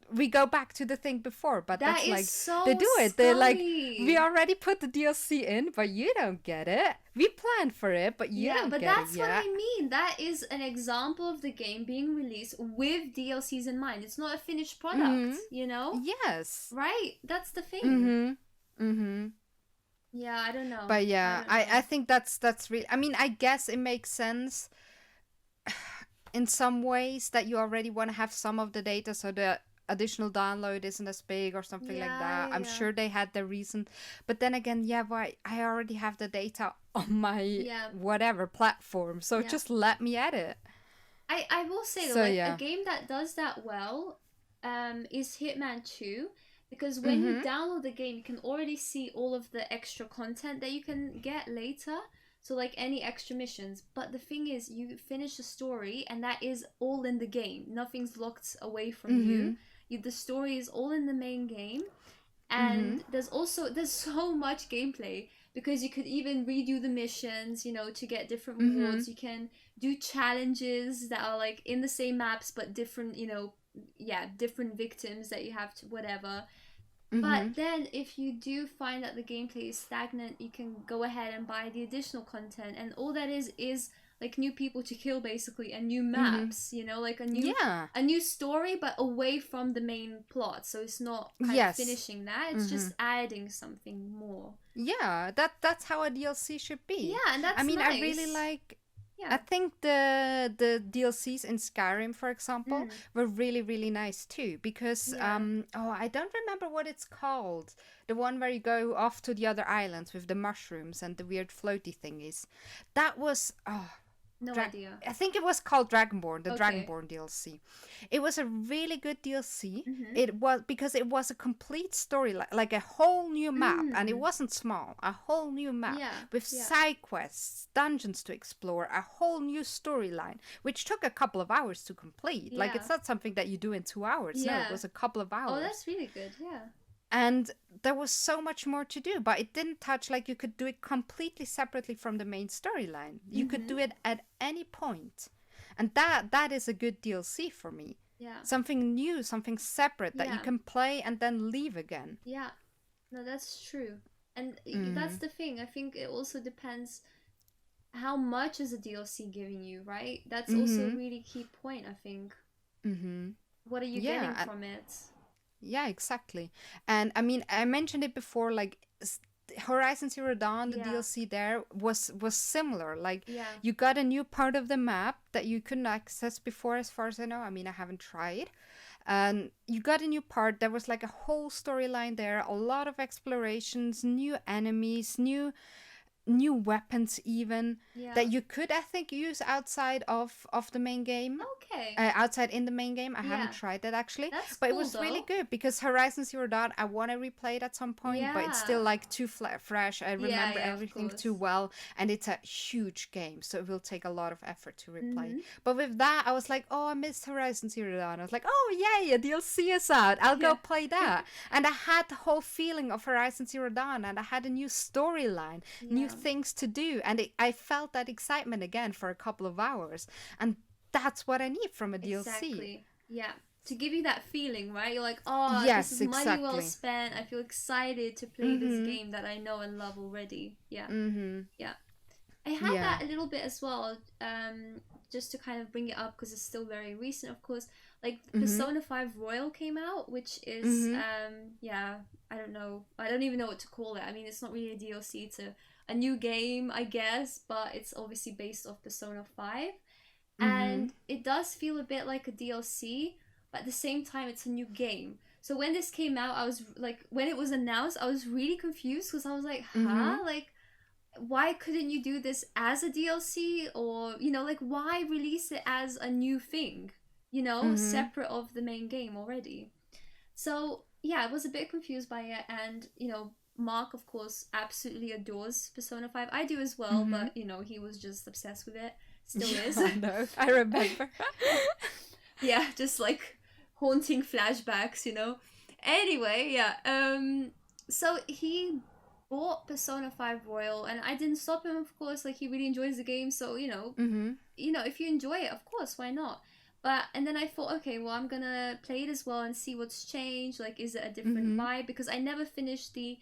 we go back to the thing before, but That that's is like, so they do it. They're like, scummy. we already put the DLC in, but you don't get it. We planned for it, but you don't but get that's it what yet. I mean. That is an example of the game being released with DLCs in mind. It's not a finished product, you know? Yes. Right? That's the thing. Mm-hmm. Yeah, I don't know. But yeah, I don't know. I think that's really, I mean, I guess it makes sense in some ways that you already want to have some of the data so the additional download isn't as big or something like that. I'm sure they had their reason. But then again, why? I already have the data on my whatever platform, so just let me at it. I will say, So, a game that does that well is Hitman 2. Because when you download the game, you can already see all of the extra content that you can get later. So, like, any extra missions. But the thing is, you finish the story, and that is all in the game. Nothing's locked away from you. The story is all in the main game. And there's so much gameplay. Because you could even redo the missions, you know, to get different rewards. You can do challenges that are, like, in the same maps, but different, you know, different victims that you have to whatever. But then if you do find that the gameplay is stagnant, you can go ahead and buy the additional content, and all that is like new people to kill basically, and new Mm-hmm. maps, you know, like Yeah. a new story but away from the main plot. So it's not kind of Yes. finishing that, it's Mm-hmm. just adding something more. Yeah, that's how a DLC should be. Yeah, and I that's mean, I really nice. like. I Yeah. think the DLCs in Skyrim, for example, Mm, were really really nice too. Because yeah. oh, I don't remember what it's called. The one where you go off to the other islands with the mushrooms and the weird floaty thingies. That was No Dra- idea. I think it was called Dragonborn, the Okay. Dragonborn DLC. It was a really good DLC. Mm-hmm. It was because it was a complete story, like a whole new map, and it Mm. wasn't small. A whole new map Yeah. with Yeah. side quests, dungeons to explore, a whole new storyline, which took a couple of hours to complete. Like Yeah. it's not something that you do in 2 hours. No, it Yeah. was a couple of Oh, hours. that's really good. Yeah. And there was so much more to do, but it didn't touch, like you could do it completely separately from the main storyline. You could Mm-hmm. do it at any point. And that is a good DLC for me. Yeah. Something new, something separate that you Yeah. can play and then leave again. Yeah. No, that's true. And that's Mhm. the thing. I think it also depends how much is a DLC giving you, right? That's also a Mhm. really key point, I think. Mhm. What are you getting Yeah, from it? yeah, exactly. And I mean, I mentioned it before, like Horizon Zero Dawn, the Yeah. DLC there was similar. Like Yeah. you got a new part of the map that you couldn't access before, as far as I know. I mean, I haven't tried. And you got a new part. There was like a whole storyline there, a lot of explorations, new enemies, new weapons even Yeah. that you could, I think, use outside of the main game, Okay. outside in the main game. I haven't Yeah. tried that actually, That's but it cool was really though. good because Horizon Zero Dawn, I want to replay it at some point, but it's still Yeah. like too fresh. I Yeah, remember yeah, of everything too course. well, and it's a huge game, so it will take a lot of effort to replay. Mm-hmm. But with that, I was like, oh, I missed Horizon Zero Dawn. I was like, oh yay, a DLC is out. I'll go Yeah. play that. And I had the whole feeling of Horizon Zero Dawn, and I had a new storyline, new Yeah. things to do, and I felt that excitement again for a couple of hours, and that's what I need from a DLC. Exactly. Yeah. To give you that feeling, right? You're like, oh, this Yes, is money well exactly. spent. I feel excited to play this Mhm. game that I know and love already. Yeah. Mhm. Yeah. I had Yeah. that a little bit as well, just to kind of bring it up because it's still very recent, of course. Like Mhm. Persona 5 Royal came out, which is, Mhm. yeah, I don't know. I don't even know what to call it. I mean, it's not really a DLC, it's a new game, I guess, but it's obviously based off Persona 5. Mhm. And it does feel a bit like a DLC, but at the same time, it's a new game. So when this came out, I was like, when it was announced, I was really confused because I was like, huh? Mhm. Like, why couldn't you do this as a DLC, or like why release it as a new thing, Mhm. separate of the main game already? So yeah, I was a bit confused by it, and Mark, of course, absolutely adores Persona 5. I do as well, Mhm. but he was just obsessed with it. Still Yeah, is. I know. I remember. Yeah, just like haunting flashbacks. Anyway, yeah. So he bought Persona 5 Royal, and I didn't stop him, of course. Like, he really enjoys the game, so Mhm. if you enjoy it, of course, why not? But and then I thought, okay, well, I'm gonna play it as well and see what's changed. Like, is it a different Mhm. vibe? Because I never finished the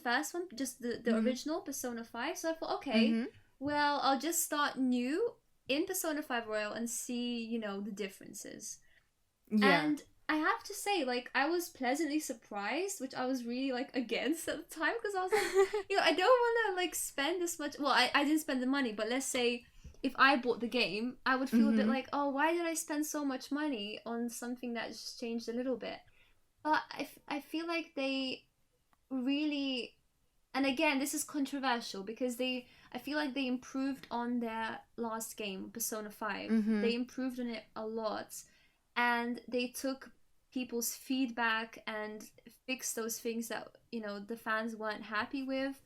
first one, just the Mhm. original Persona 5. So I thought, okay, Mhm. well, I'll just start new in Persona 5 Royal and see, the differences. Yeah. And I have to say, like, I was pleasantly surprised, which I was really like against at the time, because I was like, I don't want to like spend this much. Well, I didn't spend the money, but let's say if I bought the game, I would feel a bit Mhm. like, oh, why did I spend so much money on something that just changed a little bit? But I feel like they really, and again, this is controversial because I feel like they improved on their last game, Persona 5. They Mhm. improved on it a lot, and they took people's feedback and fixed those things that the fans weren't happy with,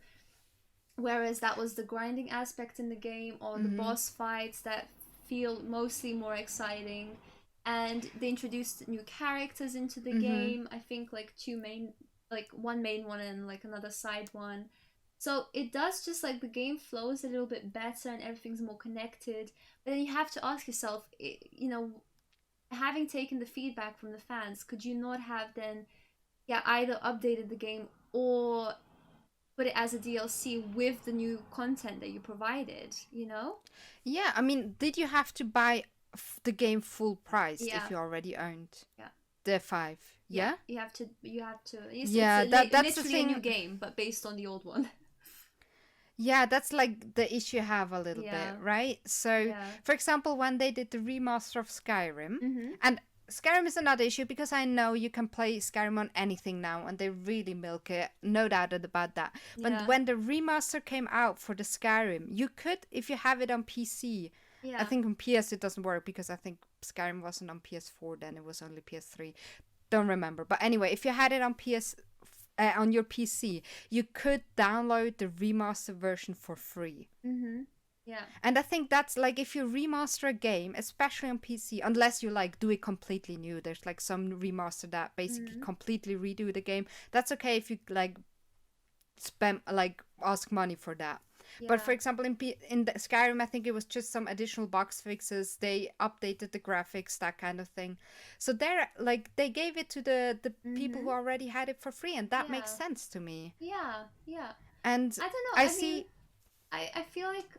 whereas that was the grinding aspect in the game, or the Mhm. boss fights that feel mostly more exciting. And they introduced new characters into the Mhm. game. I think like two main, like one main one and like another side one. So it does, just like the game flows a little bit better and everything's more connected. But then you have to ask yourself, having taken the feedback from the fans, could you not have then, yeah, either updated the game or put it as a DLC with the new content that you provided, you know? Yeah, I mean, did you have to buy the game full priced if Yeah. you already owned Yeah. the 5? Yeah, Yeah? you have to. It's Yeah, that's the literally a new thing. game, but based on the old one. Yeah, that's like the issue you have a little bit, Yeah, right? So, yeah. for example, when they did the remaster of Skyrim, Mhm. and Skyrim is another issue because I know you can play Skyrim on anything now and they really milk it, no doubt about that. But Yeah, when the remaster came out for the Skyrim, you could, if you have it on PC, I yeah. think on PS it doesn't work because I think Skyrim wasn't on PS4 then, it was only PS3. Don't remember. But anyway, if you had it on on your PC, you could download the remaster version for free. Mhm. Yeah. And I think that's like if you remaster a game, especially on PC, unless you like do it completely new, there's like some remaster that basically Mhm. completely redo the game. That's okay if you like spend like ask money for that. But for Yeah. example, in the Skyrim, I think it was just some additional box fixes. They updated the graphics, that kind of thing. So they're like they gave it to the people who Mhm. already had it for free, and that makes Yeah. sense to me. Yeah. Yeah. And I don't know. I I mean, see. I feel like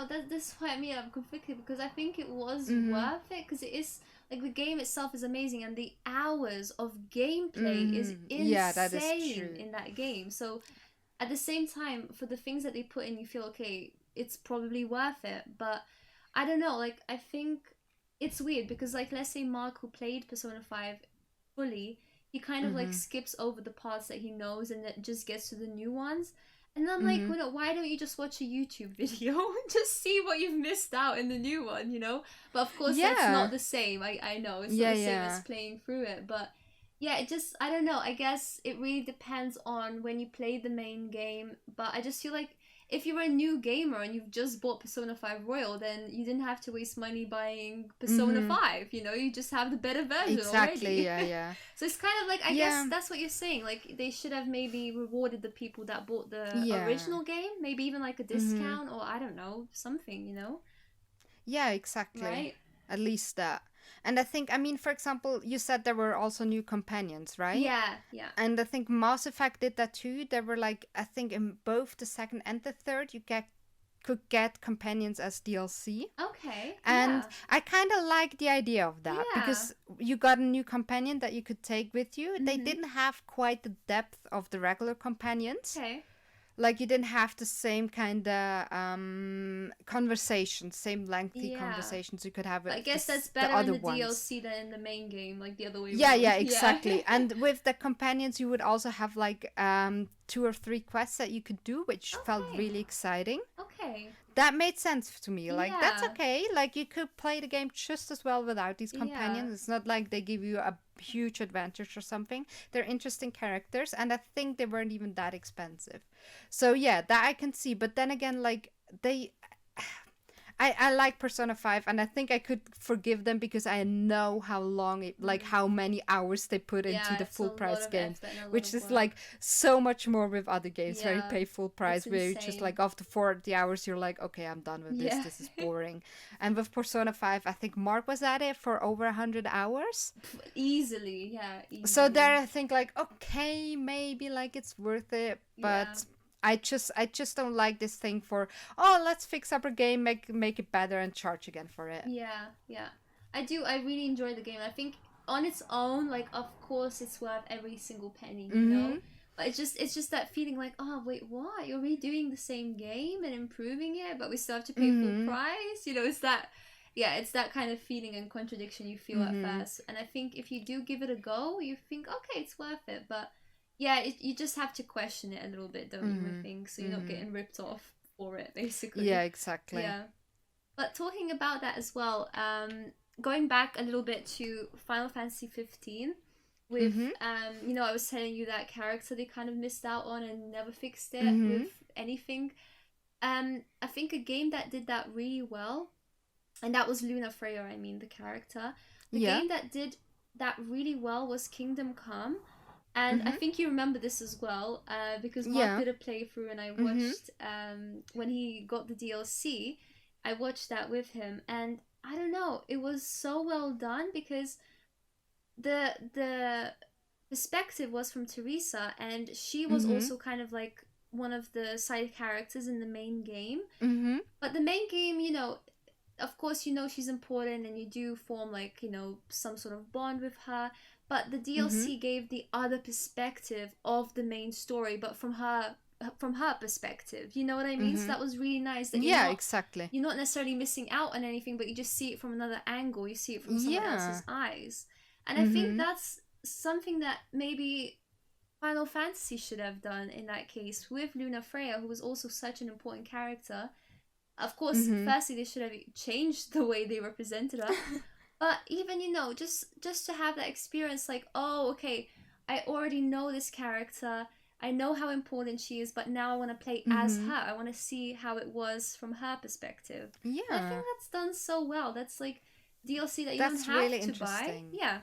that this is why I'm conflicted because I think it was Mm-hmm, worth it because it is like the game itself is amazing and the hours of gameplay is mm-hmm. Yeah, that is insane true. in that game. So at the same time, for the things that they put in, you feel okay, it's probably worth it. But I don't know. Like I think it's weird because like let's say Mark who played Persona 5 fully, he kind of like Mm-hmm, skips over the parts that he knows and then just gets to the new ones. And I'm like, mm-hmm. why don't you just watch a YouTube video and just see what you've missed out in the new one, you know? But of course, that's not Yeah, the same. I know it's not yeah, the same as yeah. playing through it. But yeah, it just, I don't know. I guess it really depends on when you play the main game. But I just feel like if you're a new gamer and you've just bought Persona 5 Royal, then you didn't have to waste money buying Persona Mm-hmm. 5, you know? You just have the better version Exactly. already. Yeah, yeah, So it's kind of like I guess yeah, that's what you're saying. Like they should have maybe rewarded the people that bought the yeah. original game, maybe even like a Mm-hmm. discount or I don't know, something, Yeah, exactly. right? At least that. And I think, I mean, for example, you said there were also new companions, right? Yeah, yeah. And I think Mass Effect did that too. There were like, I think in both the second and the third, you could get companions as DLC. Okay, And yeah. I kind of like the idea of that Yeah. because you got a new companion that you could take with you. They Mhm. didn't have quite the depth of the regular companions. Okay. Like you didn't have the same kind of conversations, same lengthy Yeah. conversations you could have But I with guess that's the better in other the ones. DLC than in the main game, like the other way Yeah, yeah, around. Yeah. exactly. And with the companions, you would also have like 2 or 3 quests that you could do, which felt Okay. really exciting. Okay. That made sense to me. Like, that's Yeah. okay. Like, you could play the game just as well without these Yeah. companions. It's not like they give you a huge advantage or something. They're interesting characters, and I think they weren't even that expensive. So, yeah, that I can see. But then again, like, they. I like Persona 5 and I think I could forgive them because I know how long it like Mm. how many hours they put into Yeah, the it's a full lot price of games, effort and a lot which of is work. like so much more with other games where you Yeah. pay full It's price where you just insane. like after 40 hours you're like, okay, I'm done with Yeah. this is boring. And with Persona 5 I think Mark was at it for over 100 hours. Easily, yeah, So there easily. I think like okay, maybe like it's worth it, Yeah, but I just don't like this thing for, oh, let's fix up our game, make it better and charge again for it. yeah, yeah. I really enjoy the game. I think on its own, like of course it's worth every single penny. Mhm. But it's just that feeling like, oh wait, what? You're redoing the same game and improving it, but we still have to pay full Mhm. price? It's that yeah, it's that kind of feeling and contradiction you feel at Mhm. first. And I think if you do give it a go, you think, okay, it's worth it. But yeah, you just have to question it a little bit, don't you? I Mhm. think so you're not Mhm. getting ripped off for it, Yeah, basically. exactly. Yeah. But talking about that as well, going back a little bit to Final Fantasy 15, with Mhm. I was telling you that character they kind of missed out on and never fixed it with Mhm. anything. I think a game that did that really well, and that was Luna Freya. I mean, the character. The Yeah. game that did that really well was Kingdom Come, and I Mhm. think you remember this as well, because Mark Yeah. did a playthrough and I Mhm. watched when he got the DLC. I watched that with him, and I don't know, it was so well done because the perspective was from Teresa, and she was Mhm. also kind of like one of the side characters in the main game. Mm-hmm. But the main game, you know, of course, you know she's important and you do form like, you know, some sort of bond with her. But the Mm-hmm. DLC gave the other perspective of the main story, but from her perspective. You know what I mean? So Mm-hmm. that was really nice that Yeah, exactly. you're not necessarily missing out on anything, but you just see it from another angle. You see it from someone Yeah. else's eyes. And I think Mm-hmm. that's something that maybe Final Fantasy should have done in that case with Luna Freya, who was also such an important character. Of course, Mm-hmm. firstly they should have changed the way they represented her, but even, you know, just to have that experience, like, oh, okay, I already know this character, I know how important she is, but now I want to play as Mm-hmm. her. I want to see how it was from her perspective, and I think Yeah. that's done so well. That's like DLC that you don't That's have really to buy. interesting. Yeah,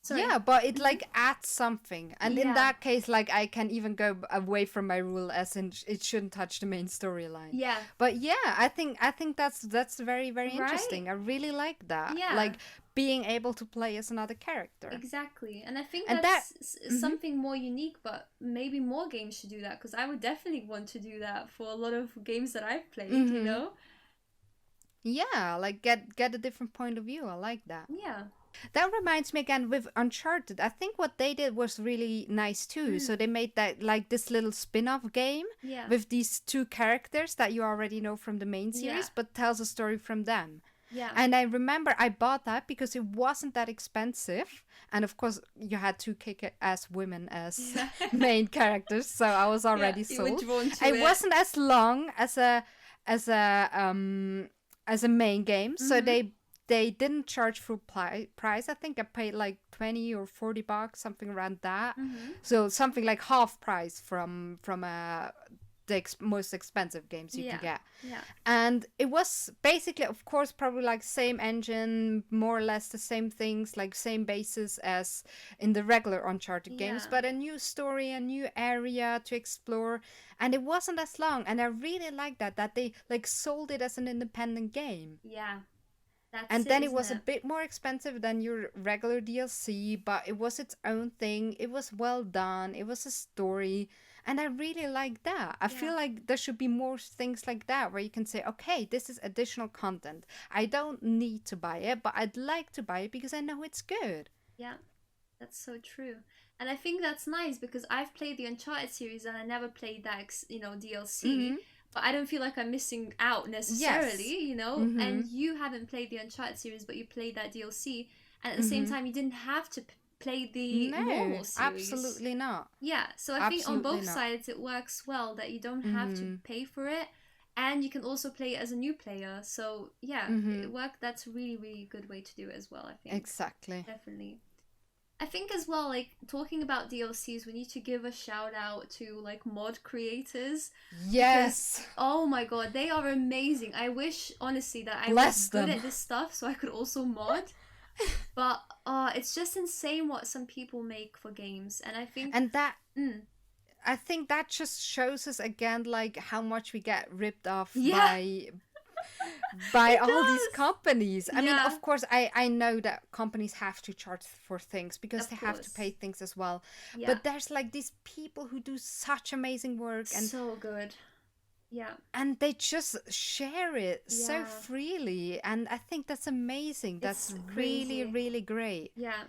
sorry. Yeah, but it Mm-hmm. like adds something. And in Yeah, that case, like I can even go away from my rule as in it shouldn't touch the main storyline. yeah, But yeah, I think that's very very right. interesting. I really like that. Yeah, Like being able to play as another character. exactly. And I think And that that's mhm. something more unique, but maybe more games should do that because I would definitely want to do that for a lot of games that I've played, you Mhm. know? Yeah, like get a different point of view. I like that. Yeah. That reminds me again with Uncharted. I think what they did was really nice too. Mm, So they made that like this little spin-off game yeah. with these two characters that you already know from the main Yeah. series, but tells a story from them. Yeah. And I remember I bought that because it wasn't that expensive. And of course, you had two kick-ass women as Yeah. main characters, so I was Yeah. already You were sold. drawn to It it. wasn't as long as a as a main game, so Mm-hmm. they didn't charge full price. I think I paid like 20 or $40, something around that. Mm-hmm. So something like half price from the most expensive games you can Yeah. get. Yeah. And it was basically, of course, probably like same engine, more or less the same things, like same basis as in the regular Uncharted games, Yeah. but a new story, a new area to explore. And it wasn't as long. And I really like that they like sold it as an independent game. Yeah. That's And it, then it isn't was a it? bit more expensive than your regular DLC, but it was its own thing. It was well done. It was a story. And I really like that. I Yeah. feel like there should be more things like that where you can say, okay, this is additional content. I don't need to buy it, but I'd like to buy it because I know it's good. Yeah. That's so true. And I think that's nice because I've played the Uncharted series and I never played that, you know, DLC. Mm-hmm. But I don't feel like I'm missing out Yes. necessarily, you know? Mm-hmm. And you haven't played the Uncharted series, but you played that DLC. And at the same Mm-hmm. time, you didn't have to play the No, normal series. absolutely not. Yeah, so I think on Absolutely both not. sides it works well that you don't have to Mm-hmm. pay for it. And you can also play it as a new player. So yeah, Mm-hmm. it worked. That's a really, really good way to do it as well, I think. Exactly. Definitely. I think as well, like talking about DLCs, we need to give a shout out to like mod creators because Yes. oh my god, they are amazing. I wish honestly that I was Bless good them. at this stuff so I could also mod. But it's just insane what some people make for games, and I think And that mm, I think that just shows us again like how much we get ripped off yeah, by it all these does. companies. I mean, Yeah, of course I know that companies have to charge for things because of they have to pay course. things as well. Yeah, But there's like these people who do such amazing work so good. Yeah, and they just share it so yeah, freely and I think that's amazing. That's it's really crazy. really great. Yeah.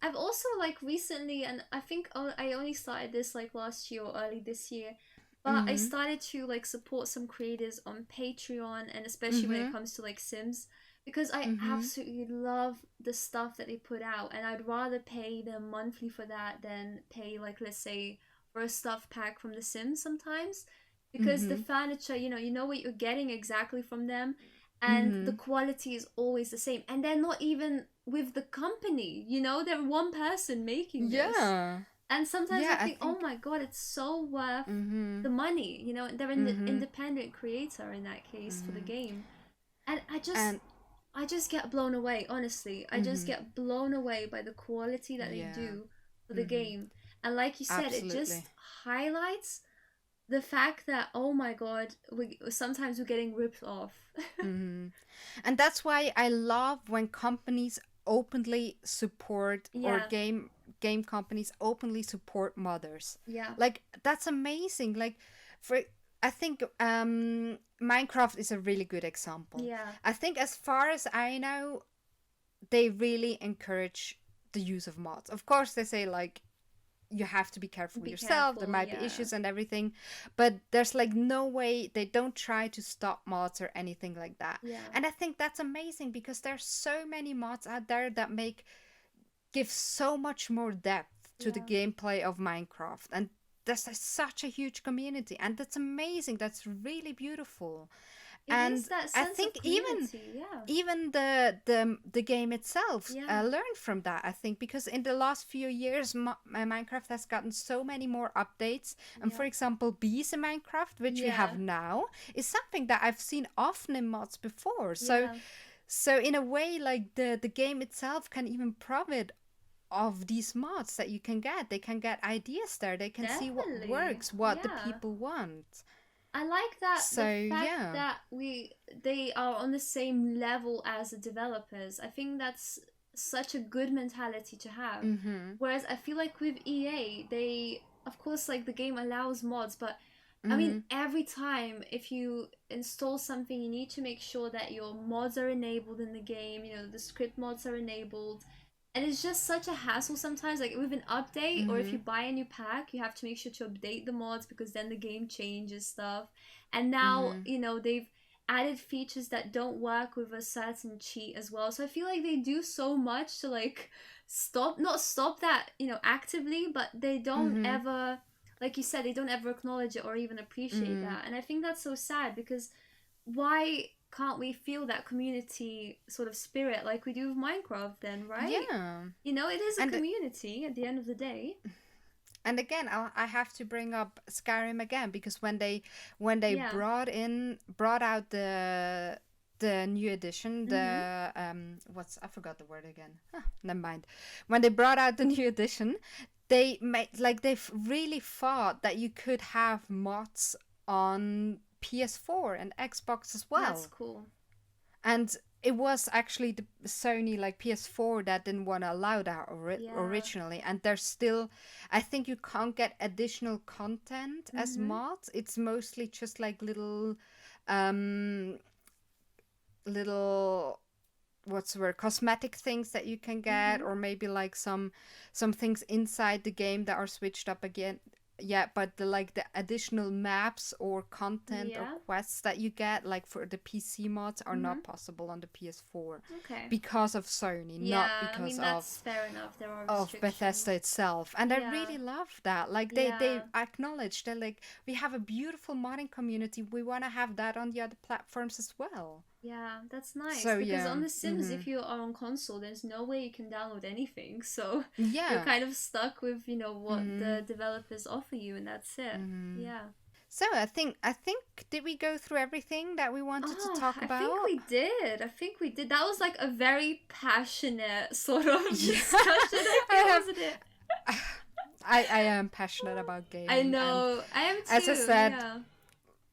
I've also like recently, and I think I only started this like last year or early this year, but I Mhm. started to like support some creators on Patreon, and especially when it Mhm. comes to like Sims, because I Mhm. absolutely love the stuff that they put out, and I'd rather pay them monthly for that than pay like let's say for a stuff pack from The Sims sometimes, because the Mhm. furniture, you know what you're getting exactly from them, and the Mhm. quality is always the same, and they're not even with the company, they're one person making this. Yeah. And sometimes I Yeah, I think, oh think my god, it's so worth mhm. the money. They're an Mhm. independent creator in that case for the Mhm. game. And And I just get blown away, honestly. I just mhm. get blown away by the quality that they Yeah. do for the Mhm. game. And like you said, it Absolutely. just highlights the fact that, oh my god, sometimes we're getting ripped off. Mhm. And that's why I love when companies openly support or Yeah, game companies openly support modders. Yeah. Like that's amazing. Like for I think Minecraft is a really good example. Yeah. I think as far as I know, they really encourage the use of mods. Of course, they say like you have to be careful Be yourself. There careful, might be yeah. issues and everything, but there's like no way they don't try to stop mods or anything like that. Yeah. And I think that's amazing because there's so many mods out there that give so much more depth to the Yeah. gameplay of Minecraft, and there's such a huge community, and that's amazing. That's really beautiful. It And is that I sense think of community, yeah. even the game itself Yeah. learned from that, I think, because in the last few years Minecraft has gotten so many more updates, and for example bees in Minecraft, which we have now, is something that I've seen often in mods before. So in a way, like the game itself can even profit of these mods that you can get. They can get ideas there, they can see what Definitely. works, what the Yeah. people want. I like that So the fact yeah. that they are on the same level as the developers. I think that's such a good mentality to have. Mm-hmm. Whereas I feel like with EA, they of course like the game allows mods, but Mm-hmm. I mean every time if you install something, you need to make sure that your mods are enabled in the game. You know, the script mods are enabled. And it's just such a hassle sometimes, like with an update, or if you buy a new pack, you have to make sure to update the mods because then the game changes stuff. And now, you know, they've added features that don't work with a certain cheat as well. So I feel like they do so much to like not stop that, you know, actively, but they don't ever, like you said, they don't ever acknowledge it or even appreciate that. And I think that's so sad because why can't we feel that community sort of spirit like we do with Minecraft then, right? Yeah. You know, it is a community at the end of the day. And again, I have to bring up Skyrrim again because when they brought out the new edition, the I forgot the word again. Never mind. When they brought out the new edition, they've really thought that you could have mods on PS4 and Xbox as well. That's cool. And it was actually the Sony like PS4 that didn't want to allow that originally, and there's still, I think you can't get additional content as mods. It's mostly just like little what's the word, cosmetic things that you can get, or maybe like some things inside the game that are switched up again. Yeah, but the additional maps or content or quests that you get like for the PC mods are not possible on the PS4. Okay. Because of Sony, not because that's fair enough. There are of Bethesda itself. And I really love that. Like they acknowledge that like we have a beautiful modding community. We want to have that on the other platforms as well. Yeah, that's nice. So, because on The Sims, if you are on console, there's no way you can download anything. So yeah, you're kind of stuck with, you know, what the developers offer you, and that's it. Yeah. So I think did we go through everything that we wanted to talk about? I think we did. That was like a very passionate sort of discussion, wasn't it? I am passionate about gaming. I know. I am too. As I said,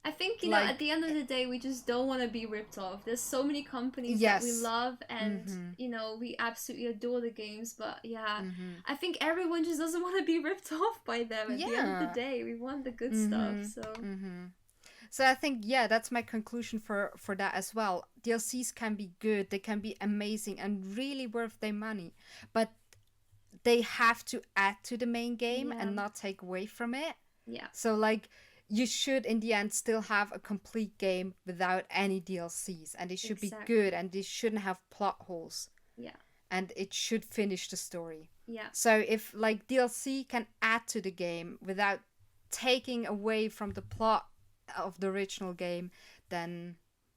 I think, you know, at the end of the day, we just don't want to be ripped off. There's so many companies that we love, and, you know, we absolutely adore the games. But, I think everyone just doesn't want to be ripped off by them at the end of the day. We want the good stuff, so... So I think, that's my conclusion for that as well. DLCs can be good, they can be amazing and really worth their money. But they have to add to the main game and not take away from it. Yeah. So, like... you should in the end still have a complete game without any DLCs, and it should be good, and it shouldn't have plot holes. Yeah. And it should finish the story. Yeah. So if like DLC can add to the game without taking away from the plot of the original game, then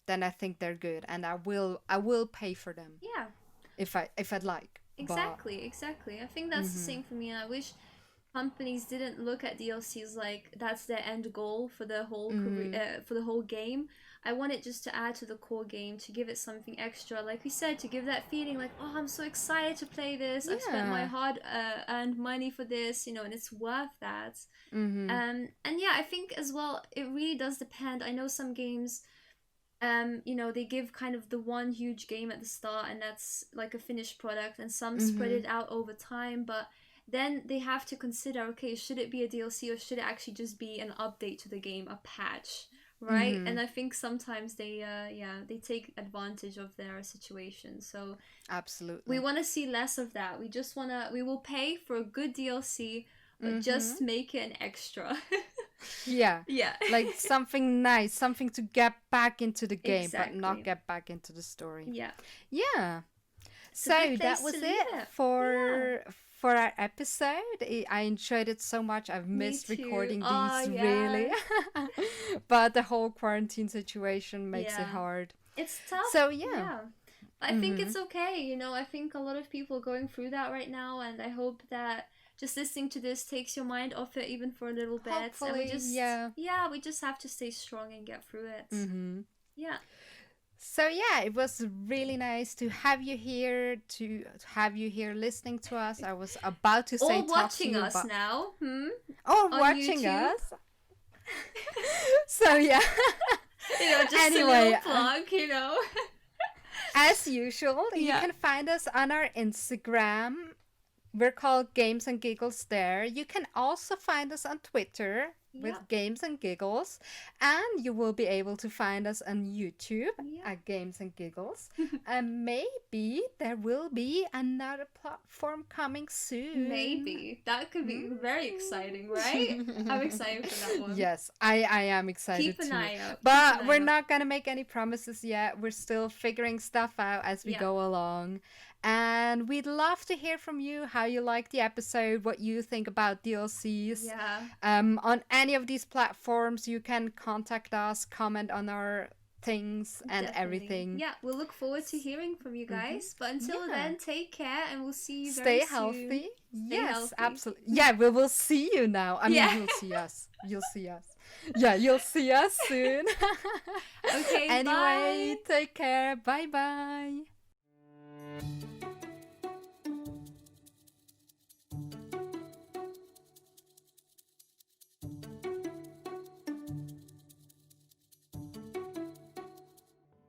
I think they're good, and I will pay for them. Yeah. If I'd like. Exactly. I think that's the same for me, and I wish companies didn't look at DLCs like that's their end goal for the whole for the whole game. I want it just to add to the core game, to give it something extra, like we said, to give that feeling like, oh, I'm so excited to play this. I've spent my hard earned money for this, you know, and it's worth that. And I think as well, it really does depend. I know some games, you know, they give kind of the one huge game at the start, and that's like a finished product, and some spread it out over time, but then they have to consider, okay, should it be a DLC or should it actually just be an update to the game, a patch, right? Mm-hmm. And I think sometimes they they take advantage of their situation. So Absolutely. we want to see less of that. We will pay for a good DLC, but Mm-hmm. just make it an extra. Yeah. Yeah. Like something nice, something to get back into the game, Exactly. but not get back into the story. Yeah. Yeah. It's a So good that place was to leave it it. for our episode. I enjoyed it so much. I've missed too. recording Oh, these yeah. really. But the whole quarantine situation makes it Yeah. hard. It's tough. So yeah. I think it's okay. You know, I think a lot of people are going through that right now, and I hope that just listening to this takes your mind off it even for a little bit. Hopefully, and we just we just have to stay strong and get through it. Mm-hmm. Yeah. So yeah, it was really nice to have you here, listening to us. I was about to say Or watching us now. Oh, on watching YouTube. us. So yeah. You know, just Anyway, a little plug, you know. As usual, you Yeah. can find us on our Instagram. We're called Games and Giggles there. You can also find us on Twitter with Yeah. Games and Giggles. And you will be able to find us on YouTube Yeah. at Games and Giggles. And maybe there will be another platform coming soon. Maybe. That could be very exciting, right? I'm excited for that one. Yes, I am excited Keep an too. eye out. But we're not going to make any promises yet. We're still figuring stuff out as we Yeah. go along. And we'd love to hear from you how you like the episode, what you think about DLCs. Yeah. On any of these platforms, you can contact us, comment on our things and Definitely. everything. Yeah, we'll look forward to hearing from you guys. But until Yeah. then, take care and we'll see you Stay very soon. healthy. Yes, healthy. absolutely. Yeah, we will see you now. I mean, Yeah. you'll see us. You'll see us. Yeah, you'll see us soon. Okay, Anyway, bye. take care. Bye bye.